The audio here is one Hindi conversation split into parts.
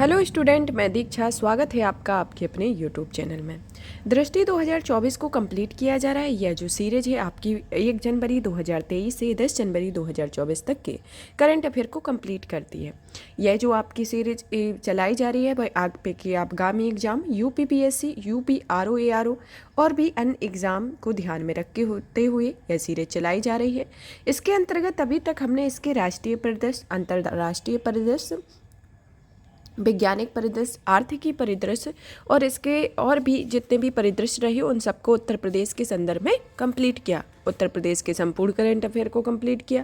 हेलो स्टूडेंट, मैं दीक्षा। स्वागत है आपका आपके अपने यूट्यूब चैनल में। दृष्टि 2024 को कंप्लीट किया जा रहा है। यह जो सीरीज है आपकी 1 जनवरी 2023 से 10 जनवरी 2024 तक के करंट अफेयर को कंप्लीट करती है। यह जो आपकी सीरीज चलाई जा रही है वह आगे के आगामी एग्जाम यूपीपीएससी, यूपीआरओ एआरओ और भी अन्य एग्जाम को ध्यान में रखते होते हुए यह सीरीज चलाई जा रही है। इसके अंतर्गत अभी तक हमने इसके राष्ट्रीय परिदृश्य, अंतर्राष्ट्रीय परिदृश्य, वैज्ञानिक परिदृश्य, आर्थिकी परिदृश्य और इसके और भी जितने भी परिदृश्य रहे उन सबको उत्तर प्रदेश के संदर्भ में कंप्लीट किया। उत्तर प्रदेश के संपूर्ण करंट अफेयर को कंप्लीट किया।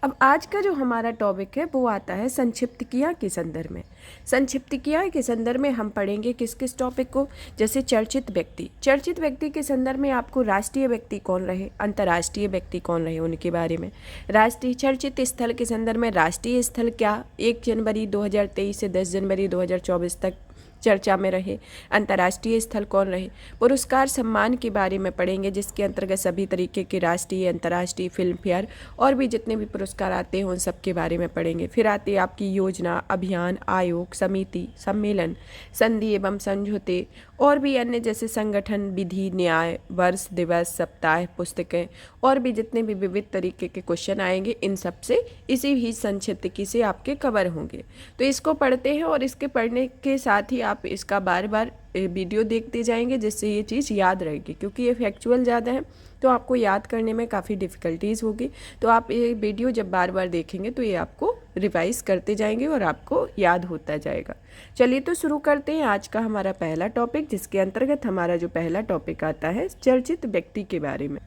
अब आज का जो हमारा टॉपिक है वो आता है संक्षिप्तकियाँ के संदर्भ में। संक्षिप्तकियाँ के संदर्भ में हम पढ़ेंगे किस किस टॉपिक को, जैसे चर्चित व्यक्ति। चर्चित व्यक्ति के संदर्भ में आपको राष्ट्रीय व्यक्ति कौन रहे, अंतर्राष्ट्रीय व्यक्ति कौन रहे उनके बारे में। राष्ट्रीय चर्चित स्थल के संदर्भ में राष्ट्रीय स्थल क्या 1 जनवरी 2023 से 10 जनवरी 2024 तक चर्चा में रहे, अंतर्राष्ट्रीय स्थल कौन रहे। पुरस्कार सम्मान के बारे में पढ़ेंगे जिसके अंतर्गत सभी तरीके के राष्ट्रीय, अंतर्राष्ट्रीय, फिल्म फेयर और भी जितने भी पुरस्कार आते हैं उन सब के बारे में पढ़ेंगे। फिर आते हैं आपकी योजना, अभियान, आयोग, समिति, सम्मेलन, संधि एवं समझौते और भी अन्य जैसे संगठन, विधि, न्याय, वर्ष, दिवस, सप्ताह, पुस्तकें और भी जितने भी विविध तरीके के क्वेश्चन आएंगे इन सब से इसी ही संक्षिप्तकी से आपके कवर होंगे। तो इसको पढ़ते हैं और इसके पढ़ने के साथ ही आप इसका बार बार वीडियो देखते जाएंगे जिससे ये चीज़ याद रहेगी, क्योंकि ये फैक्चुअल ज़्यादा है तो आपको याद करने में काफ़ी डिफ़िकल्टीज़ होगी। तो आप ये वीडियो जब बार बार देखेंगे तो ये आपको रिवाइज करते जाएंगे और आपको याद होता जाएगा। चलिए तो शुरू करते हैं आज का हमारा पहला टॉपिक, जिसके अंतर्गत हमारा जो पहला टॉपिक आता है चर्चित व्यक्ति के बारे में।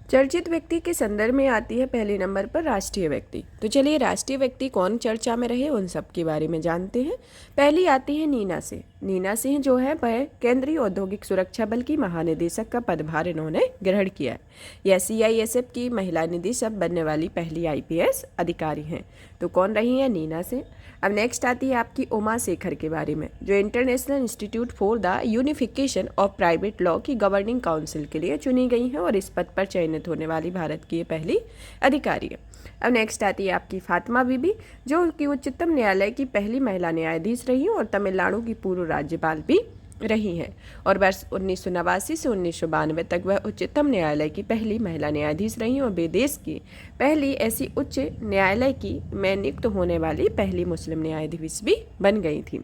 चर्चित व्यक्ति के संदर्भ में आती है पहले नंबर पर राष्ट्रीय व्यक्ति। तो चलिए राष्ट्रीय व्यक्ति कौन चर्चा में रहे उन सब के बारे में जानते हैं। पहली आती है नीना सिंह। नीना सिंह जो है वह केंद्रीय औद्योगिक सुरक्षा बल की महानिदेशक का पदभार इन्होंने ग्रहण किया है। यह सीआईएसएफ की महिला निदेशक बनने वाली पहली आईपीएस अधिकारी हैं। तो कौन रही है? नीना सिंह। अब नेक्स्ट आती है आपकी उमा शेखर के बारे में, जो international institute for the unification of private law की गवर्निंग काउंसिल के लिए चुनी गई हैं और इस पद पर चयनित होने वाली भारत की ये पहली अधिकारी है। अब नेक्स्ट आती है आपकी फातिमा बीबी, जो कि उच्चतम न्यायालय की पहली महिला न्यायाधीश रही और तमिलनाडु की पूर्व राज्यपाल भी रही हैं और वर्ष 1989 से 1992 तक वह उच्चतम न्यायालय की पहली महिला न्यायाधीश रही और वे देश की पहली ऐसी उच्च न्यायालय की में नियुक्त होने वाली पहली मुस्लिम न्यायाधीश भी बन गई थी।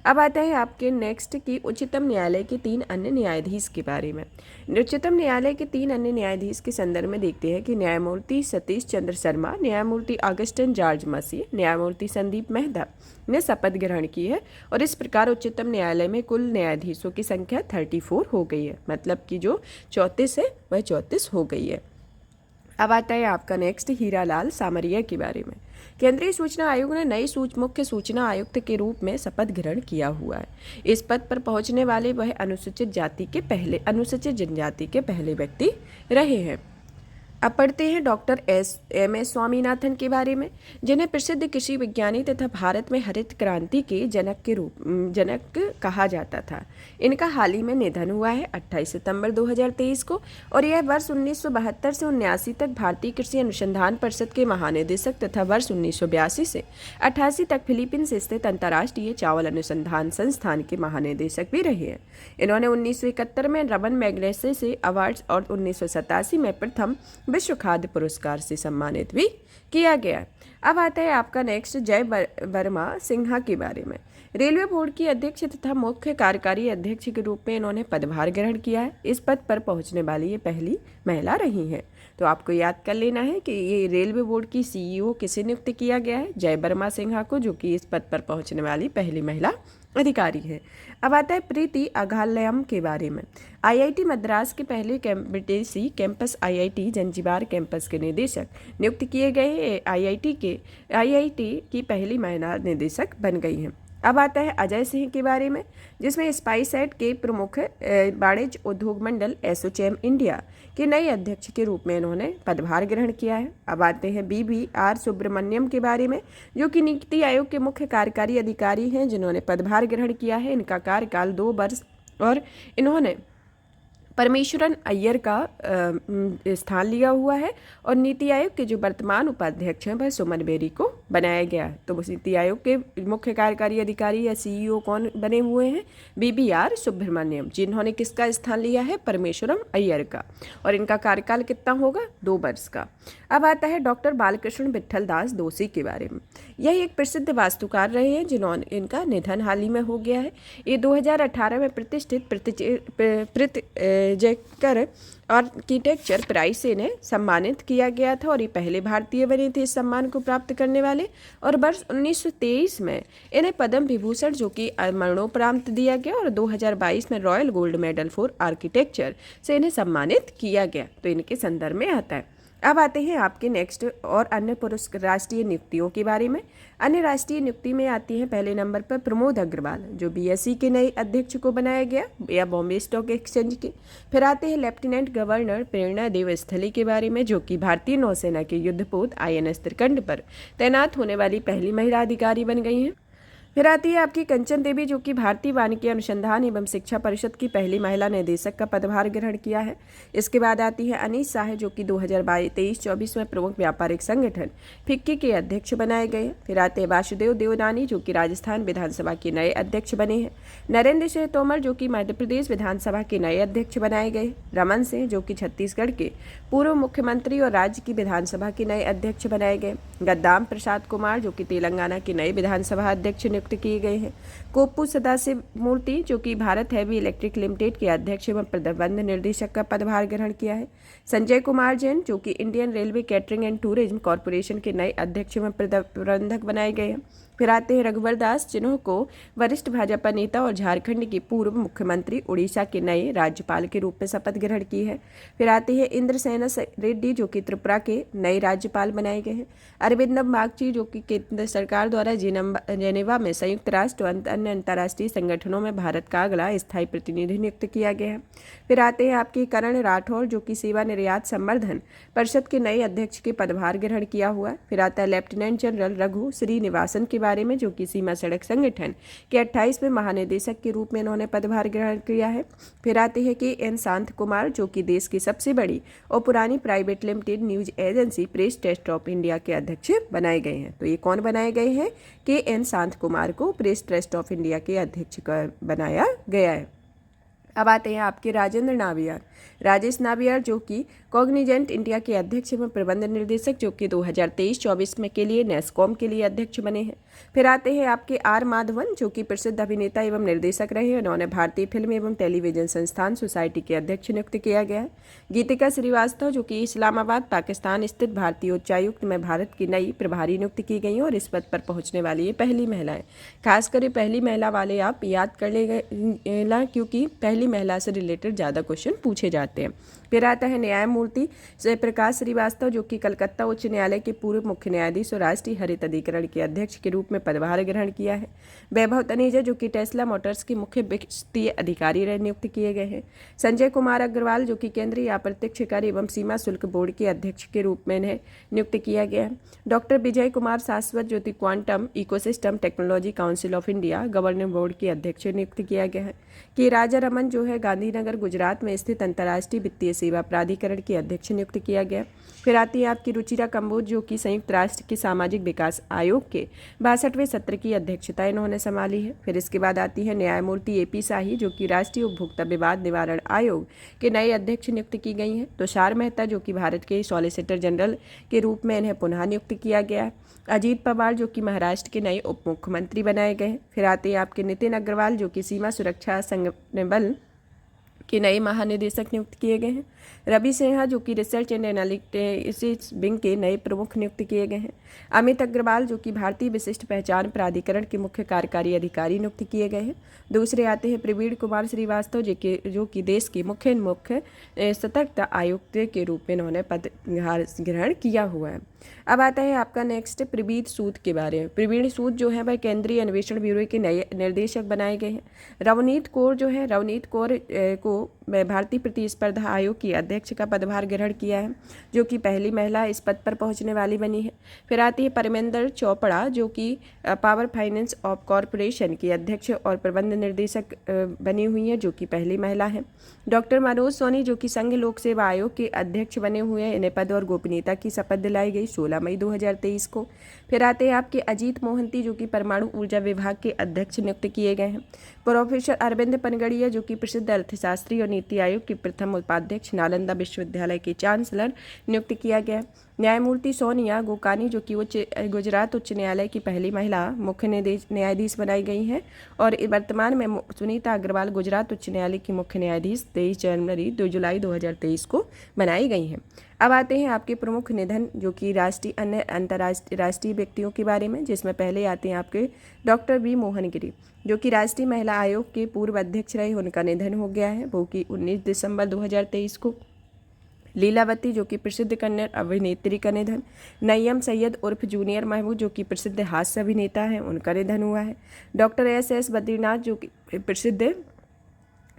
अब आता है आपके नेक्स्ट की उच्चतम न्यायालय के 3 अन्य न्यायाधीश के बारे में। उच्चतम न्यायालय के 3 अन्य न्यायाधीश के संदर्भ में देखते हैं कि न्यायमूर्ति सतीश चंद्र शर्मा, न्यायमूर्ति अगस्टिन जॉर्ज मसीह, न्यायमूर्ति संदीप मेहता ने शपथ ग्रहण की है और इस प्रकार उच्चतम न्यायालय में कुल न्यायाधीशों की संख्या 34 हो गई है, मतलब कि जो 34 है वह 34 हो गई है। अब आता है आपका नेक्स्ट हीरालाल सामरिया के बारे में। केंद्रीय सूचना आयोग ने नई मुख्य सूचना आयुक्त के रूप में शपथ ग्रहण किया हुआ है। इस पद पर पहुंचने वाले वह अनुसूचित जनजाति के पहले व्यक्ति रहे हैं। अब पढ़ते हैं डॉक्टर एम.एस. स्वामीनाथन के बारे में, जिन्हें प्रसिद्ध कृषि विज्ञानी तथा भारत में हरित क्रांति के जनक कहा जाता था। इनका हाल ही में निधन हुआ है 28 सितंबर 2023 को और यह वर्ष 1972 से 1979 तक भारतीय कृषि अनुसंधान परिषद के महानिदेशक तथा वर्ष 1982 से 88 तक फिलीपींस स्थित अंतर्राष्ट्रीय चावल अनुसंधान संस्थान के महानिदेशक भी रहे हैं। इन्होंने 1971 में रमन मैग्सेसे से अवार्ड और 1987 में प्रथम विश्व खाद्य पुरस्कार से सम्मानित भी किया गया। अब आता है आपका नेक्स्ट जय वर्मा सिन्हा के बारे में। रेलवे बोर्ड की अध्यक्ष तथा मुख्य कार्यकारी अध्यक्ष के रूप में इन्होंने पदभार ग्रहण किया है। इस पद पर पहुंचने वाली ये पहली महिला रही हैं। तो आपको याद कर लेना है कि ये रेलवे बोर्ड की सीईओ किसे नियुक्त किया गया है? जय वर्मा सिन्हा को, जो कि इस पद पर पहुंचने वाली पहली महिला अधिकारी है। अब आता है प्रीति अघालयम के बारे में। आईआईटी मद्रास के पहले विदेशी कैंपस आईआईटी जंजीबार कैंपस के निदेशक नियुक्त किए गए। आईआईटी की पहली महिला निदेशक बन गई हैं। अब आता है अजय सिंह के बारे में, जिसमें स्पाइसजेट के प्रमुख वाणिज्य उद्योग मंडल एसोचैम इंडिया के नए अध्यक्ष के रूप में इन्होंने पदभार ग्रहण किया है। अब आते हैं BVR सुब्रमण्यम के बारे में, जो कि नीति आयोग के मुख्य कार्यकारी अधिकारी हैं, जिन्होंने पदभार ग्रहण किया है। इनका कार्यकाल 2 वर्ष और इन्होंने परमेश्वरन अय्यर का स्थान लिया हुआ है और नीति आयोग के जो वर्तमान उपाध्यक्ष हैं वह सुमन बेरी को बनाया गया है। तो नीति आयोग के मुख्य कार्यकारी अधिकारी या सीईओ कौन बने हुए हैं? BBR सुब्रमण्यम, जिन्होंने किसका स्थान लिया है? परमेश्वरम अय्यर का। और इनका कार्यकाल कितना होगा? 2 वर्ष का। अब आता है डॉक्टर बालकृष्ण विट्ठल दास दोषी के बारे में। यह एक प्रसिद्ध वास्तुकार रहे हैं जिन्होंने, इनका निधन हाल ही में हो गया है। ये 2018 में प्रतिष्ठित प्रित्जेकर आर्किटेक्चर प्राइज से इन्हें सम्मानित किया गया था और ये पहले भारतीय बने थे इस सम्मान को प्राप्त करने वाले। और वर्ष 1923 में इन्हें पद्म विभूषण जो कि मरणोपरांत दिया गया और 2022 में royal gold medal for architecture से इन्हें सम्मानित किया गया। तो इनके संदर्भ में आता है। अब आते हैं आपके नेक्स्ट और अन्य पुरस्कार राष्ट्रीय नियुक्तियों के बारे में। अन्य राष्ट्रीय नियुक्ति में आती है पहले नंबर पर प्रमोद अग्रवाल, जो BSE के नए अध्यक्ष को बनाया गया या बॉम्बे स्टॉक एक्सचेंज के। फिर आते हैं लेफ्टिनेंट गवर्नर प्रेरणा देव स्थली के बारे में, जो कि भारतीय नौसेना के युद्धपोत INS त्रिकंड पर तैनात होने वाली पहली महिला अधिकारी बन गई हैं। फिर आती है आपकी कंचन देवी, जो कि भारतीय वानिकी अनुसंधान एवं शिक्षा परिषद की पहली महिला निदेशक का पदभार ग्रहण किया है। इसके बाद आती है अनीस शाह, जो कि 2023-24 में प्रमुख व्यापारिक संगठन फिक्की के अध्यक्ष बनाए गए हैं। फिर आते हैं वासुदेव देवनानी, जो कि राजस्थान विधानसभा के नए अध्यक्ष बने हैं। नरेंद्र सिंह तोमर, जो कि मध्य प्रदेश विधानसभा के नए अध्यक्ष बनाए गए। रमन सिंह, जो कि छत्तीसगढ़ के पूर्व मुख्यमंत्री और राज्य की विधानसभा के नए अध्यक्ष बनाए गए। गद्दाम प्रसाद कुमार, जो कि तेलंगाना के नए विधानसभा अध्यक्ष नियुक्त किए गए हैं। कोप्पू सदाशिव मूर्ति, जो कि भारत हैवी इलेक्ट्रिक लिमिटेड के अध्यक्ष एवं प्रबंध निर्देशक का पदभार ग्रहण किया है। संजय कुमार जैन, जो कि Indian railway catering and tourism corporation के नए अध्यक्ष एवं प्रबंधक बनाए गए हैं। फिर आते हैं रघुवर दास, जिन्हों को वरिष्ठ भाजपा नेता और झारखंड के पूर्व मुख्यमंत्री, उड़ीसा के नए राज्यपाल के रूप में शपथ ग्रहण की है। फिर आते हैं इंद्रसेना रेड्डी, जो कि त्रिपुरा के नए राज्यपाल बनाए गए हैं। अरविंदम बागची, जो कि केंद्र सरकार द्वारा जेनेवा में संयुक्त राष्ट्र और अन्य अंतर्राष्ट्रीय संगठनों में भारत का अगला स्थायी प्रतिनिधि नियुक्त किया गया है। फिर आते हैं आपके करण राठौर, जो कि सेवा निर्यात संवर्धन परिषद के नए अध्यक्ष के पदभार ग्रहण किया हुआ है। फिर आता है लेफ्टिनेंट जनरल रघु श्रीनिवासन के बारे में, जो कि सीमा सड़क संगठन के 28वें महानिदेशक के रूप में इन्होंने पदभार ग्रहण किया है। फिर आते हैं KN शांत कुमार, जो कि देश की सबसे बड़ी और पुरानी private limited news agency press trust of India के अध्यक्ष बनाए गए हैं। तो ये कौन बनाए गए हैं? KN शांत कुमार को प्रेस ट्रस्ट ऑफ इंडिया के अध्यक्ष बनाया गया है। अब आते हैं आपके राजेंद्र नाबियार, राजेश नाबियार, जो कि कॉग्निजेंट इंडिया के अध्यक्ष एवं प्रबंध निर्देशक, जो कि 2023-24 में के लिए नेस्कॉम के लिए अध्यक्ष बने हैं। फिर आते हैं आपके R माधवन, जो कि प्रसिद्ध अभिनेता एवं निर्देशक रहे हैं। उन्होंने भारतीय फिल्म एवं टेलीविजन संस्थान सोसाइटी के अध्यक्ष नियुक्त किया गया है। गीतिका श्रीवास्तव, जो कि इस्लामाबाद पाकिस्तान स्थित भारतीय उच्चायुक्त में भारत की नई प्रभारी नियुक्त की गई और इस पद पर पहुंचने वाली ये पहली महिला है। खासकर ये पहली महिला वाले आप याद कर लेना, क्योंकि पहली महिला से रिलेटेड ज़्यादा क्वेश्चन पूछे जाते हैं। फिर आता है न्यायमूर्ति जयप्रकाश श्रीवास्तव, जो कि कलकत्ता उच्च न्यायालय के पूर्व मुख्य न्यायाधीश और राष्ट्रीय हरित अधिकरण के अध्यक्ष के रूप में पदभार ग्रहण किया है। वैभव तनेजा, जो कि टेस्ला मोटर्स के मुख्य वित्तीय अधिकारी नियुक्त किए गए हैं। संजय कुमार अग्रवाल, जो कि केंद्रीय अप्रत्यक्ष कर एवं सीमा शुल्क बोर्ड के अध्यक्ष के रूप में इन्हें नियुक्त किया गया है। डॉक्टर विजय कुमार शाश्वत, जो कि quantum ecosystem technology council of India governing board के अध्यक्ष नियुक्त किया गया है। के राजा रमन, जो है गांधीनगर गुजरात में स्थित अंतर्राष्ट्रीय वित्तीय सेवा प्राधिकरण के अध्यक्ष नियुक्त किया गया। फिर आती है आपकी रुचिरा कंबोज, जो कि संयुक्त राष्ट्र के सामाजिक विकास आयोग के 62वें सत्र की अध्यक्षता इन्होंने संभाली है। फिर इसके बाद आती है न्यायमूर्ति AP शाही, जो कि राष्ट्रीय उपभोक्ता विवाद निवारण आयोग के नए अध्यक्ष नियुक्त की गई हैं। तुषार मेहता, जो कि भारत के सॉलिसिटर जनरल के रूप में इन्हें पुनः नियुक्त किया गया है। अजीत पवार, जो कि महाराष्ट्र के नए उप मुख्यमंत्री बनाए गए हैं। फिर आते हैं आपके नितिन अग्रवाल, जो कि सीमा सुरक्षा संगठन बल के नए महानिदेशक नियुक्त किए गए हैं। रवि सिन्हा, जो कि रिसर्च एंड एनालिटिक्स विंग के नए प्रमुख नियुक्त किए गए हैं। अमित अग्रवाल, जो कि भारतीय विशिष्ट पहचान प्राधिकरण के मुख्य कार्यकारी अधिकारी नियुक्त किए गए हैं। दूसरे आते हैं प्रवीण कुमार श्रीवास्तव, जो कि देश के मुख्य सतर्कता आयुक्त के रूप में इन्होंने पदभार ग्रहण किया हुआ है। अब आता है आपका नेक्स्ट प्रवीण सूद के बारे में। प्रवीण सूद जो है वह केंद्रीय अन्वेषण ब्यूरो के नए निर्देशक बनाए गए हैं। रवनीत कौर, जो है रवनीत कौर को भारतीय प्रतिस्पर्धा आयोग की अध्यक्ष का पदभार ग्रहण किया है, जो कि पहली महिला इस पद पर पहुंचने वाली बनी है। फिर आती है परमेंद्र चोपड़ा, जो कि पावर फाइनेंस ऑफ कॉरपोरेशन की अध्यक्ष और प्रबंध निर्देशक बनी हुई है, जो कि पहली महिला है। डॉक्टर मनोज सोनी, जो कि संघ लोक सेवा आयोग के अध्यक्ष बने हुए हैं, इन्हें पद और गोपनीयता की शपथ दिलाई गई 16 मई 2023 को। फिर आते हैं आपके अजीत मोहंती, जो कि परमाणु ऊर्जा विभाग के अध्यक्ष नियुक्त किए गए हैं। प्रोफेसर अरविंद पनगड़िया, जो कि प्रसिद्ध अर्थशास्त्री और नीति आयोग के प्रथम उपाध्यक्ष, नालंदा विश्वविद्यालय के चांसलर नियुक्त किया गया है। न्यायमूर्ति सोनिया गोकानी, जो कि गुजरात उच्च न्यायालय की पहली महिला मुख्य न्यायाधीश बनाई गई हैं और वर्तमान में सुनीता अग्रवाल गुजरात उच्च न्यायालय की मुख्य न्यायाधीश 23 जुलाई 2023 को बनाई गई हैं। अब आते हैं आपके प्रमुख निधन, जो कि राष्ट्रीय अन्य अंतर्राष्ट्रीय राष्ट्रीय व्यक्तियों के बारे में, जिसमें पहले आते हैं आपके डॉक्टर वी मोहनगिरी, जो कि राष्ट्रीय महिला आयोग के पूर्व अध्यक्ष रहे, उनका निधन हो गया है, वो कि 19 दिसंबर 2023 को। लीलावती, जो कि प्रसिद्ध कन्नड़ अभिनेत्री का निधन। नईम सैयद उर्फ जूनियर महमूद, जो कि प्रसिद्ध हास्य अभिनेता हैं, उनका निधन हुआ है। डॉक्टर एस बद्रीनाथ, जो कि प्रसिद्ध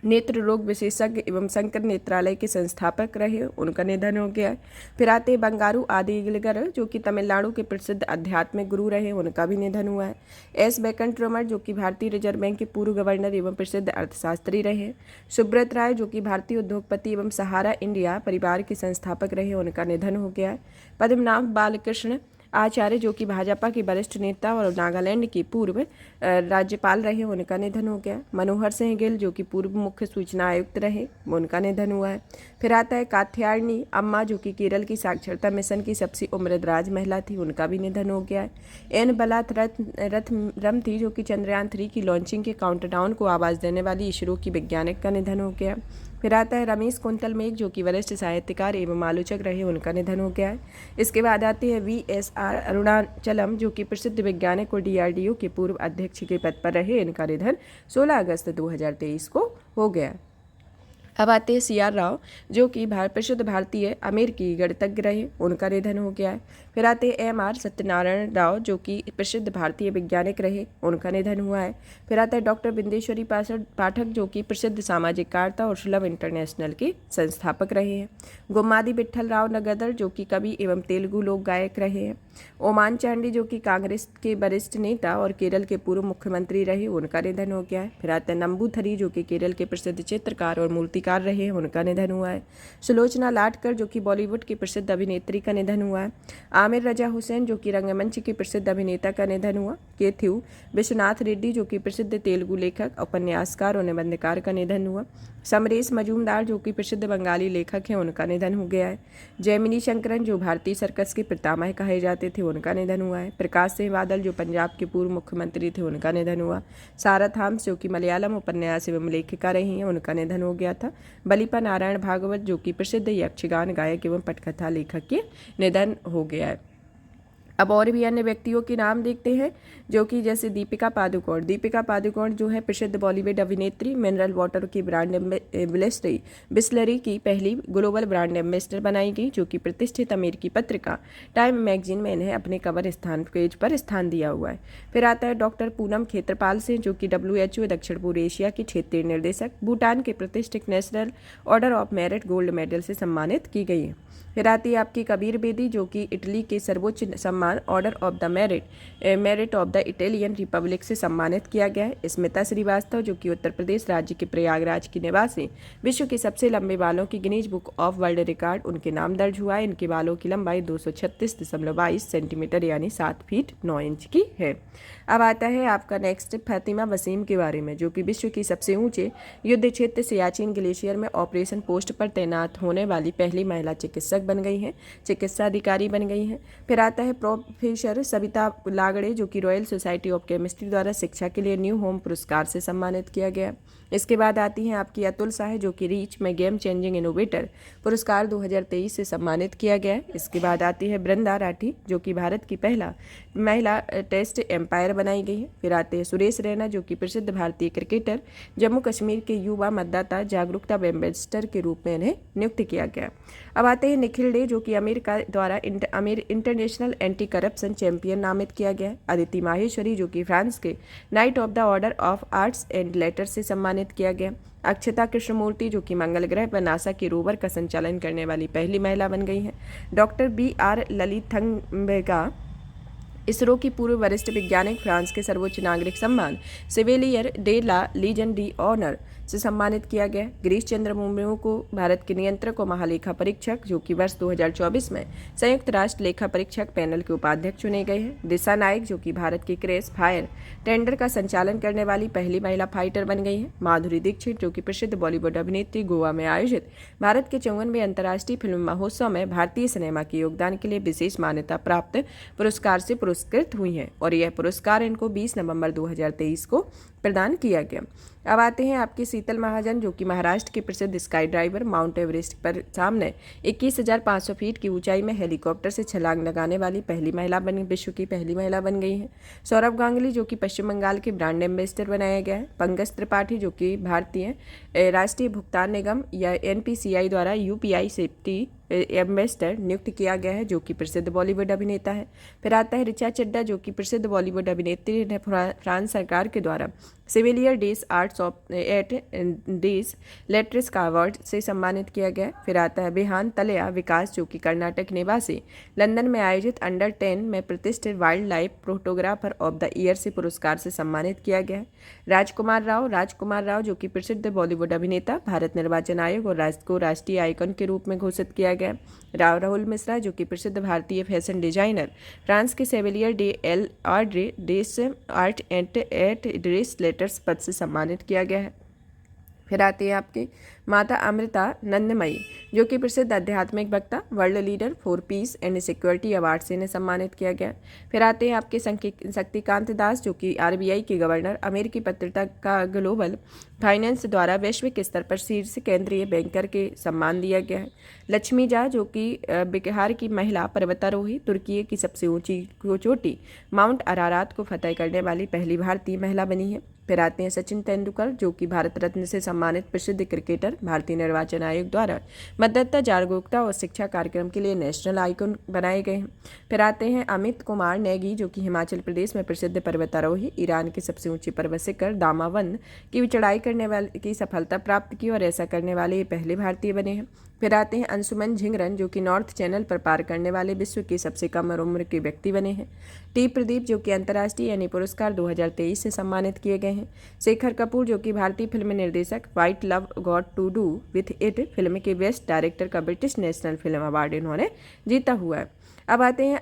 नेत्र रोग विशेषज्ञ एवं शंकर नेत्रालय के संस्थापक रहे, उनका निधन हो गया है। फिर आते हैं बंगारू आदिगलगर, जो कि तमिलनाडु के प्रसिद्ध आध्यात्मिक गुरु रहे, उनका भी निधन हुआ है। एस वेंकटरमण, जो कि भारतीय रिजर्व बैंक के पूर्व गवर्नर एवं प्रसिद्ध अर्थशास्त्री रहे। सुब्रत राय, जो कि भारतीय उद्योगपति एवं सहारा इंडिया परिवार के संस्थापक रहे, उनका निधन हो गया है। पद्मनाभ बालकृष्ण आचार्य, जो कि भाजपा के वरिष्ठ नेता और नागालैंड के पूर्व राज्यपाल रहे, उनका निधन हो गया। मनोहर सिंह गिल, जो कि पूर्व मुख्य सूचना आयुक्त रहे, उनका निधन हुआ है। फिर आता है कात्यायनी अम्मा, जो कि केरल की साक्षरता मिशन की सबसे उम्रदराज महिला थी, उनका भी निधन हो गया है। एन बलाथरम थी, जो कि चंद्रयान 3 की लॉन्चिंग के काउंटडाउन को आवाज़ देने वाली इसरो की वैज्ञानिक का निधन हो गया। फिर आता है रमेश कुंतल मेघ, जो कि वरिष्ठ साहित्यकार एवं आलोचक रहे, उनका निधन हो गया है। इसके बाद आते हैं VSR अरुणाचलम, जो कि प्रसिद्ध वैज्ञानिक और DRDO के पूर्व अध्यक्ष के पद पर रहे, इनका निधन 16 अगस्त 2023 को हो गया। अब आते हैं CR राव, जो कि प्रसिद्ध भारतीय अमेरिकी गणितज्ञ रहे, उनका निधन हो गया है। फिर आते हैं MR सत्यनारायण राव, जो कि प्रसिद्ध भारतीय वैज्ञानिक रहे, उनका निधन हुआ है। फिर आता है डॉक्टर बिंदेश्वरी पाठक, जो कि प्रसिद्ध सामाजिक कार्यकर्ता और सुलभ इंटरनेशनल के संस्थापक रहे हैं। गुम्मादी विट्ठल राव नगदर, जो कि कवि एवं तेलुगु लोक गायक रहे हैं। ओमान चांडी, जो कि कांग्रेस के वरिष्ठ नेता और केरल के पूर्व मुख्यमंत्री रहे, उनका निधन हो गया है। फिर आता है नंबूथरी, जो कि केरल के प्रसिद्ध चित्रकार और मूर्तिकार रहे, उनका निधन हुआ है। सुलोचना लाटकर, जो कि बॉलीवुड की प्रसिद्ध अभिनेत्री का निधन हुआ है। आमिर रजा हुसैन, जो कि रंगमंच के प्रसिद्ध अभिनेता का निधन हुआ। केथ्यू विश्वनाथ रेड्डी, जो कि प्रसिद्ध तेलुगु लेखक, उपन्यासकार और निबंधकार का निधन हुआ। समरेश मजूमदार, जो कि प्रसिद्ध बंगाली लेखक हैं, उनका निधन हो गया है। जैमिनी शंकरन, जो भारतीय सर्कस के पितामह कहे जाते थे, उनका निधन हुआ है। प्रकाश सिंह बादल, जो पंजाब के पूर्व मुख्यमंत्री थे, उनका निधन हुआ। सारा थाम्स, जो कि मलयालम उपन्यास एवं लेखिका रही हैं, उनका निधन हो गया था। बलिपा नारायण भागवत, जो कि प्रसिद्ध यक्षगान गायक एवं पटकथा लेखक के निधन हो गया है। अब और भी अन्य व्यक्तियों के नाम देखते हैं, जो कि जैसे दीपिका पादुकोण जो है प्रसिद्ध बॉलीवुड अभिनेत्री, मिनरल वाटर की ब्रांड बिस्लरी की पहली ग्लोबल ब्रांड एम्बेसडर बनाई गई, जो कि प्रतिष्ठित अमेरिकी पत्रिका टाइम मैगजीन में इन्हें अपने कवर पेज पर स्थान दिया हुआ है। फिर आता है डॉक्टर पूनम खेत्रपाल सिंह, जो कि WHO दक्षिण पूर्व एशिया की क्षेत्रीय निर्देशक, भूटान के प्रतिष्ठित national order of merit gold medal से सम्मानित की गई है। फिर आती है आपकी कबीर बेदी, जो कि इटली के सर्वोच्च सम्मान order of the merit of the Italian Republic से सम्मानित किया गया है। स्मिता श्रीवास्तव, जो कि उत्तर प्रदेश राज्य के प्रयागराज की निवासी, विश्व के सबसे लंबे बालों की Guinness book of world record उनके नाम दर्ज हुआ है। इनके बालों की लंबाई 236.22 सेंटीमीटर यानी 7 फीट 9 इंच की है। अब आता है आपका नेक्स्ट फातिमा वसीम के बारे में, जो कि विश्व की सबसे ऊंचे युद्ध क्षेत्र सियाचिन ग्लेशियर में ऑपरेशन पोस्ट पर तैनात होने वाली पहली महिला चिकित्सक बन गई हैं, चिकित्सा अधिकारी बन गई हैं। फिर आता है प्रोफेसर सविता लागड़े, जो कि रॉयल सोसाइटी ऑफ केमिस्ट्री द्वारा शिक्षा के लिए न्यू होम पुरस्कार से सम्मानित किया गया। इसके बाद आती हैं आपकी अतुल शाह, जो कि रीच में गेम चेंजिंग इनोवेटर पुरस्कार 2023 से सम्मानित किया गया है। इसके बाद आती है बृंदा राठी, जो कि भारत की पहला महिला टेस्ट एम्पायर बनाई गई है। फिर आते हैं सुरेश रैना, जो कि प्रसिद्ध भारतीय क्रिकेटर, जम्मू कश्मीर के युवा मतदाता जागरूकता एम्बेसडर के रूप में इन्हें नियुक्त किया गया। अब आते हैं निखिल डे, जो कि अमेरिका द्वारा इंटरनेशनल एंटी की करप्शन चैंपियन नामित किया गया है। अदिति माहेश्वरी जो कि फ्रांस के night of the order of arts and letters से सम्मानित किया गया। अक्षता कृष्णमूर्ति जो कि मंगल ग्रह पर नासा के रोवर का संचालन करने वाली पहली महिला बन गई हैं। डॉक्टर BR ललिथंबेगा इसरो की पूर्व वरिष्ठ वैज्ञानिक, फ्रांस के सर्वोच्च नागरिक सम्मान chevalier de la Legion d honneur से सम्मानित किया गया। गिरीश चंद्र मुर्मू को भारत के नियंत्रक और महालेखा परीक्षक जो कि वर्ष 2024 में संयुक्त राष्ट्र लेखा परीक्षक पैनल के उपाध्यक्ष चुने गए हैं। दिशा नायक जो कि भारत की क्रेस फायर टेंडर का संचालन करने वाली पहली महिला फाइटर बन गई हैं। माधुरी दीक्षित जो कि प्रसिद्ध बॉलीवुड अभिनेत्री, गोवा में आयोजित भारत के 54वें अंतर्राष्ट्रीय फिल्म महोत्सव में भारतीय सिनेमा के योगदान के लिए विशेष मान्यता प्राप्त पुरस्कार से पुरस्कृत हुई हैं और यह पुरस्कार इनको 20 नवंबर 2023 को प्रदान किया गया। अब आते हैं आपके शीतल महाजन जो कि महाराष्ट्र के प्रसिद्ध स्काई ड्राइवर, माउंट एवरेस्ट पर सामने 21,500 फीट की ऊंचाई में हेलीकॉप्टर से छलांग लगाने वाली पहली महिला बनी, विश्व की पहली महिला बन गई है। सौरभ गांगुली जो कि पश्चिम बंगाल के ब्रांड एम्बेसडर बनाया गया है। पंकज त्रिपाठी जो कि भारतीय राष्ट्रीय भुगतान निगम या NPCI द्वारा UPI सेफ्टी एम्बेसडर नियुक्त किया गया है जो कि प्रसिद्ध बॉलीवुड अभिनेता है। फिर आता है ऋचा चड्ढा जो कि प्रसिद्ध बॉलीवुड अभिनेत्री ने फ्रांस सरकार के द्वारा chevalier des arts of et des letters का अवार्ड से सम्मानित किया गया। फिर आता है बिहान तलया विकास जो कि कर्नाटक निवासी, लंदन में आयोजित अंडर 10 में प्रतिष्ठित wild life photographer of the year से पुरस्कार से सम्मानित किया गया है। राजकुमार राव जो कि प्रसिद्ध बॉलीवुड अभिनेता, भारत निर्वाचन आयोग और राष्ट्र को राष्ट्रीय आइकन के रूप में घोषित किया गया। राहुल मिश्रा जो कि प्रसिद्ध भारतीय फैशन डिजाइनर, फ्रांस के chevalier de L art des art et dress letters पद से सम्मानित किया गया है। फिर आते हैं आपके माता अमृता नंदमयी जो कि प्रसिद्ध आध्यात्मिक वक्ता, world leader for piece and security award से इन्हें सम्मानित किया गया। फिर आते हैं आपके शक्तिकांत दास जो कि RBI के गवर्नर, अमेरिकी पत्रता का ग्लोबल फाइनेंस द्वारा वैश्विक स्तर पर शीर्ष केंद्रीय बैंकर के सम्मान दिया गया है। लक्ष्मी झा जो कि बिहार की महिला पर्वतारोही, तुर्की की सबसे ऊंची चोटी माउंट अरारात को फतह करने वाली पहली भारतीय महिला बनी है। फिर आते हैं सचिन तेंदुलकर जो कि भारत रत्न से सम्मानित प्रसिद्ध क्रिकेटर, भारतीय निर्वाचन आयोग द्वारा मतदाता जागरूकता और शिक्षा कार्यक्रम के लिए नेशनल आइकन बनाए गए हैं। फिर आते हैं अमित कुमार नेगी जो कि हिमाचल प्रदेश में प्रसिद्ध पर्वतारोही, ईरान की सबसे ऊंची पर्वत शिखर दामावन की चढ़ाई करने वाले की सफलता प्राप्त की और ऐसा करने वाले ये पहले भारतीय बने हैं। फिर आते हैं अंशुमन झिंगरन जो कि नॉर्थ चैनल पर पार करने वाले विश्व के सबसे कम उम्र के व्यक्ति बने हैं। टी प्रदीप जो कि अंतर्राष्ट्रीय यानी पुरस्कार 2023 से सम्मानित किए गए हैं। शेखर कपूर जो कि भारतीय फिल्म निर्देशक, what's love got to do with it film के बेस्ट डायरेक्टर का ब्रिटिश नेशनल फिल्म अवार्ड इन्होंने जीता हुआ है। अब आते हैं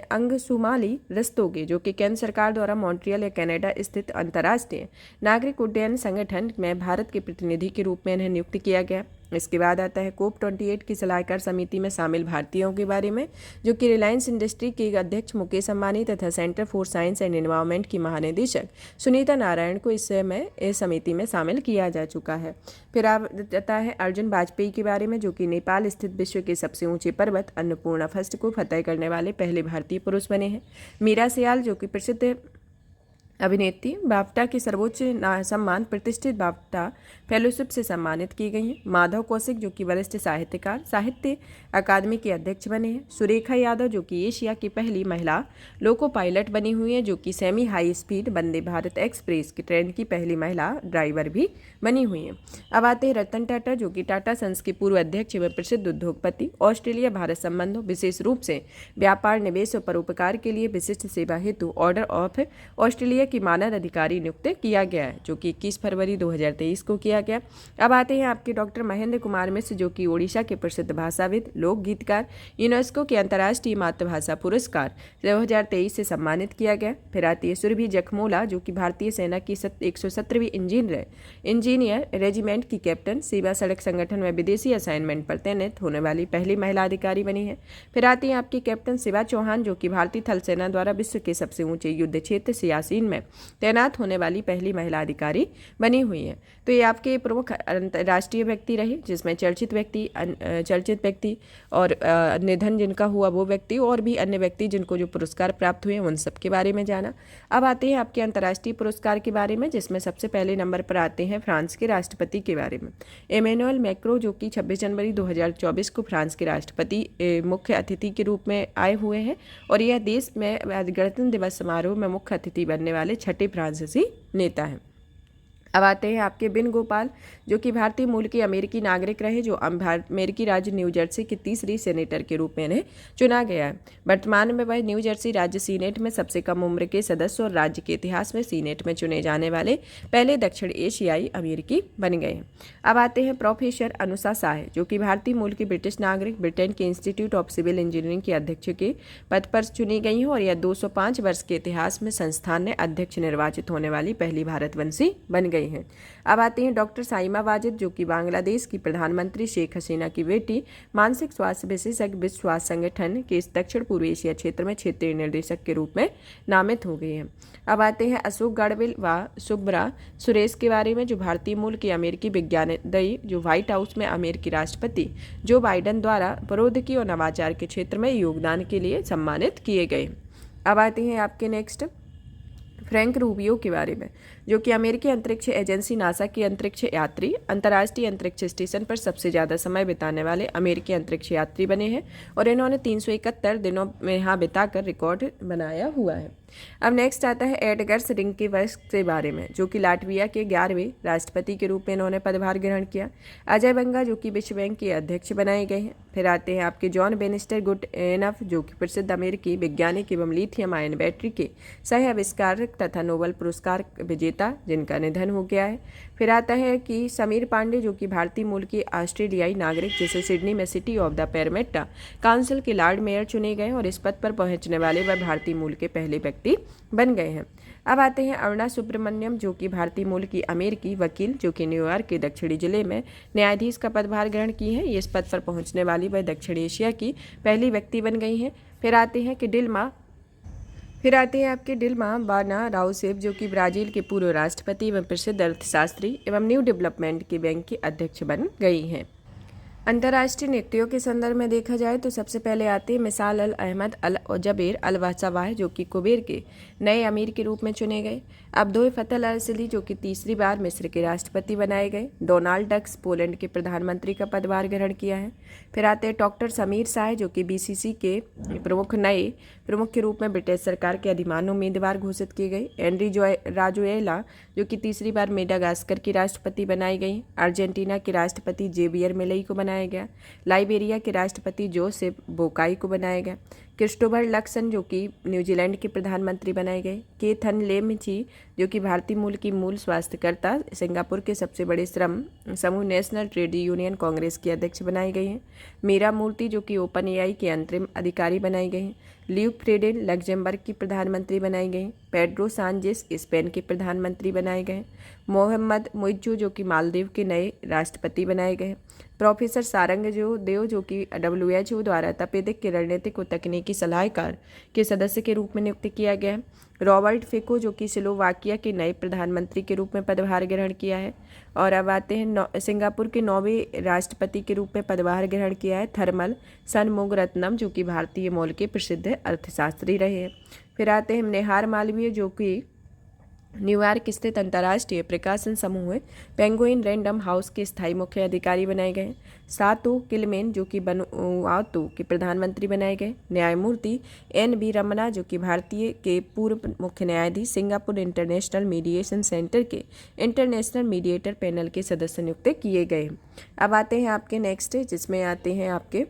अंगसुमाली रस्तोगे जो कि केंद्र सरकार द्वारा मॉन्ट्रियल या कनाडा स्थित अंतर्राष्ट्रीय नागरिक उड्डयन संगठन में भारत के प्रतिनिधि के रूप में इन्हें नियुक्त किया गया। इसके बाद आता है COP28 की सलाहकार समिति में शामिल भारतीयों के बारे में जो कि रिलायंस इंडस्ट्री के अध्यक्ष मुकेश अंबानी तथा centre for science and environment की महानिदेशक सुनीता नारायण को इस समिति में शामिल किया जा चुका है। फिर आता है अर्जुन वाजपेयी के बारे में जो कि नेपाल स्थित विश्व के सबसे ऊंचे पर्वत अन्नपूर्णा फर्स्ट को फतह करने वाले पहले भारतीय पुरुष बने हैं। मीरा सियाल जो कि प्रसिद्ध अभिनेत्री, बाफ्टा के सर्वोच्च सम्मान प्रतिष्ठित बाफ्टा फेलोशिप से सम्मानित की गई हैं। माधव कौशिक जो कि वरिष्ठ साहित्यकार, साहित्य अकादमी के अध्यक्ष बने हैं। सुरेखा यादव जो कि एशिया की पहली महिला लोको पायलट बनी हुई है जो कि semi high speed Vande Bharat express की ट्रेन की पहली महिला ड्राइवर भी बनी हुई है। अब आते हैं रतन टाटा जो कि टाटा सन्स के पूर्व अध्यक्ष एवं प्रसिद्ध उद्योगपति, ऑस्ट्रेलिया भारत संबंधों विशेष रूप से व्यापार, निवेश और परोपकार के लिए विशिष्ट सेवा हेतु ऑर्डर ऑफ ऑस्ट्रेलिया की मानद अधिकारी नियुक्त किया गया है जो कि 21 फरवरी 2023 को किया गया। अब आते हैं आपके डॉक्टर महेंद्र कुमार मिश्र जो कि ओडिशा के प्रसिद्ध भाषाविद, लोक गीतकार, यूनेस्को के अंतर्राष्ट्रीय मातृभाषा पुरस्कार 2023 से सम्मानित किया गया। फिर आती है सुरभि जखमोला जो कि भारतीय सेना की 117वीं इंजीनियर रेजिमेंट की कैप्टन, सीमा सड़क संगठन में विदेशी असाइनमेंट पर तैनात होने वाली पहली महिला अधिकारी बनी है। फिर आती है आपकी कैप्टन शिवा चौहान जो कि भारतीय थल सेना द्वारा विश्व के सबसे ऊंचे युद्ध क्षेत्र सियाचिन में में तैनात होने वाली पहली महिला अधिकारी बनी हुई हैं। तो ये आपके प्रमुख अंतर्राष्ट्रीय व्यक्ति रहे, जिसमें चर्चित व्यक्ति और निधन जिनका हुआ वो व्यक्ति और भी अन्य व्यक्ति जिनको जो पुरस्कार प्राप्त हुए उन सब के बारे में जाना। अब आते हैं आपके अंतर्राष्ट्रीय पुरस्कार के बारे में, जिसमें सबसे पहले नंबर पर आते हैं फ्रांस के राष्ट्रपति के बारे में। इमैनुअल मैक्रों जो कि 26 जनवरी 2024 को फ्रांस के राष्ट्रपति मुख्य अतिथि के रूप में आए हुए हैं और यह देश में गणतंत्र दिवस समारोह में मुख्य अतिथि बनने वाले छठे फ्रांसीसी नेता हैं। अब आते हैं आपके बिन गोपाल, जो कि भारतीय मूल के अमेरिकी नागरिक रहे, जो अमेरिकी राज्य न्यू जर्सी के तीसरी सेनेटर के रूप में इन्हें चुना गया है। वर्तमान में वह न्यू जर्सी राज्य सीनेट में सबसे कम उम्र के सदस्य और राज्य के इतिहास में सीनेट में चुने जाने वाले पहले दक्षिण एशियाई अमेरिकी बन गए हैं। अब आते हैं प्रोफेसर अनुषा साय, जो कि भारतीय मूल की ब्रिटिश नागरिक, ब्रिटेन के इंस्टीट्यूट ऑफ सिविल इंजीनियरिंग के अध्यक्ष के पद पर चुनी गई हैं और यह 205 वर्ष के इतिहास में संस्थान ने अध्यक्ष निर्वाचित होने वाली पहली भारतवंशी बन गई हैं। अब आते हैं डॉक्टर साइमा वाजिद, जो कि बांग्लादेश की प्रधानमंत्री शेख हसीना की बेटी, मानसिक स्वास्थ्य विशेषज्ञ विश्व स्वास्थ्य संगठन के इस दक्षिण पूर्व एशिया क्षेत्र में क्षेत्रीय निर्देशक के रूप में नामित हो गए हैं। अब आते हैं अशोक गाडविल व सुब्रा सुरेश के बारे में, जो भारतीय मूल के अमेरिकी विज्ञानदयी, जो व्हाइट हाउस में अमेरिकी राष्ट्रपति जो बाइडेन द्वारा प्रौद्योगिकी और नवाचार के क्षेत्र में योगदान के लिए सम्मानित किए गए। अब आते हैं आपके नेक्स्ट फ्रैंक रूबियो के बारे में, जो कि अमेरिकी अंतरिक्ष एजेंसी नासा के अंतरिक्ष यात्री, अंतर्राष्ट्रीय अंतरिक्ष स्टेशन पर सबसे ज़्यादा समय बिताने वाले अमेरिकी अंतरिक्ष यात्री बने हैं और इन्होंने 371 दिनों में यहाँ बिताकर रिकॉर्ड बनाया हुआ है। अब नेक्स्ट आता है एडगर्स रिंकेवर्स के बारे में, जो कि लाटविया के 11वें राष्ट्रपति के रूप में इन्होंने पदभार ग्रहण किया। अजय बंगा, जो कि विश्व बैंक के अध्यक्ष बनाए गए हैं। फिर आते हैं आपके जॉन बेनिस्टर गुड एनफ, जो कि प्रसिद्ध अमेरिकी वैज्ञानिक एवं लिथियम आयन बैटरी के सह आविष्कारक तथा नोबेल पुरस्कार विजेता, जिनका निधन हो गया है। फिर आता है कि समीर पांडे, जो कि भारतीय मूल के ऑस्ट्रेलियाई नागरिक, जिसे सिडनी में city of the Parramatta council के लॉर्ड मेयर चुने गए और इस पद पर पहुंचने वाले वह भारतीय मूल के पहले व्यक्ति बन गए हैं। अब आते हैं अरुणा सुब्रमण्यम, जो कि भारतीय मूल की अमेरिकी वकील, जो कि न्यूयॉर्क के दक्षिणी जिले में न्यायाधीश का पदभार ग्रहण की है। ये इस पद पर पहुंचने वाली वह दक्षिण एशिया की पहली व्यक्ति बन गई हैं। फिर आते हैं आपके डिल्मा बाना राउसेफ, जो कि ब्राज़ील के पूर्व राष्ट्रपति एवं प्रसिद्ध अर्थशास्त्री एवं न्यू डेवलपमेंट के बैंक के अध्यक्ष बन गई हैं। अंतर्राष्ट्रीय नियुक्तियों के संदर्भ में देखा जाए तो सबसे पहले आते हैं मिसाल अल अहमद अल जबेर अल वासवाह, जो कि कुबेर के नए अमीर के रूप में चुने गए। अब्दोल फतल अल सिली, जो कि तीसरी बार मिस्र के राष्ट्रपति बनाए गए। डोनाल्ड टस्क, पोलैंड के प्रधानमंत्री का पदभार ग्रहण किया है। फिर आते हैं डॉक्टर समीर शाह, जो कि बीसीसी के प्रमुख के रूप में ब्रिटिश सरकार के अधिमान्य उम्मीदवार घोषित किए गए। एनरी राजुएला, जो कि तीसरी बार मेडागास्कर की राष्ट्रपति बनाई गई। अर्जेंटीना के राष्ट्रपति जेवियर मिलेई को बनाया गया। लाइबेरिया के राष्ट्रपति जोसेफ बोकाई को बनाया गया। क्रिस्टोफर लक्सन, जो कि न्यूजीलैंड के प्रधानमंत्री बनाए गए। केथन लेमची, जो कि भारतीय मूल की मूल स्वास्थ्यकर्ता, सिंगापुर के सबसे बड़े श्रम समूह नेशनल ट्रेड यूनियन कांग्रेस की अध्यक्ष बनाई गई हैं। मीरा मूर्ति, जो कि ओपन एआई के अंतरिम अधिकारी बनाई गई हैं। ल्यूक फ्रेडेन लग्जमबर्ग की प्रधानमंत्री बनाई गई। पेड्रो सांचेज स्पेन के प्रधानमंत्री बनाए गए। मोहम्मद मुइज्जू, जो कि मालदीव के नए राष्ट्रपति बनाए गए। प्रोफेसर सारंग देव, जो कि WHO द्वारा तपेदिक के रणनीतिक और तकनीकी सलाहकार के सदस्य के रूप में नियुक्त किया गया है। रॉबर्ट फिको, जो कि स्लोवाकिया के नए प्रधानमंत्री के रूप में पदभार ग्रहण किया है। और अब आते हैं सिंगापुर के 9वें राष्ट्रपति के रूप में पदभार ग्रहण किया है थर्मल सनमुगरत्नम, जो कि भारतीय मूल के प्रसिद्ध अर्थशास्त्री रहे हैं। फिर आते हैं नेहार मालवीय, जो कि न्यूयॉर्क स्थित अंतर्राष्ट्रीय प्रकाशन समूह पेंगुइन रैंडम हाउस के स्थायी मुख्य अधिकारी बनाए गए। सातो किलमेन, जो कि वनुआतु के प्रधानमंत्री बनाए गए। न्यायमूर्ति NB रमना, जो कि भारतीय के पूर्व मुख्य न्यायाधीश, सिंगापुर इंटरनेशनल मीडिएशन सेंटर के इंटरनेशनल मीडिएटर पैनल के सदस्य नियुक्त किए गए। अब आते हैं आपके नेक्स्ट, जिसमें आते हैं आपके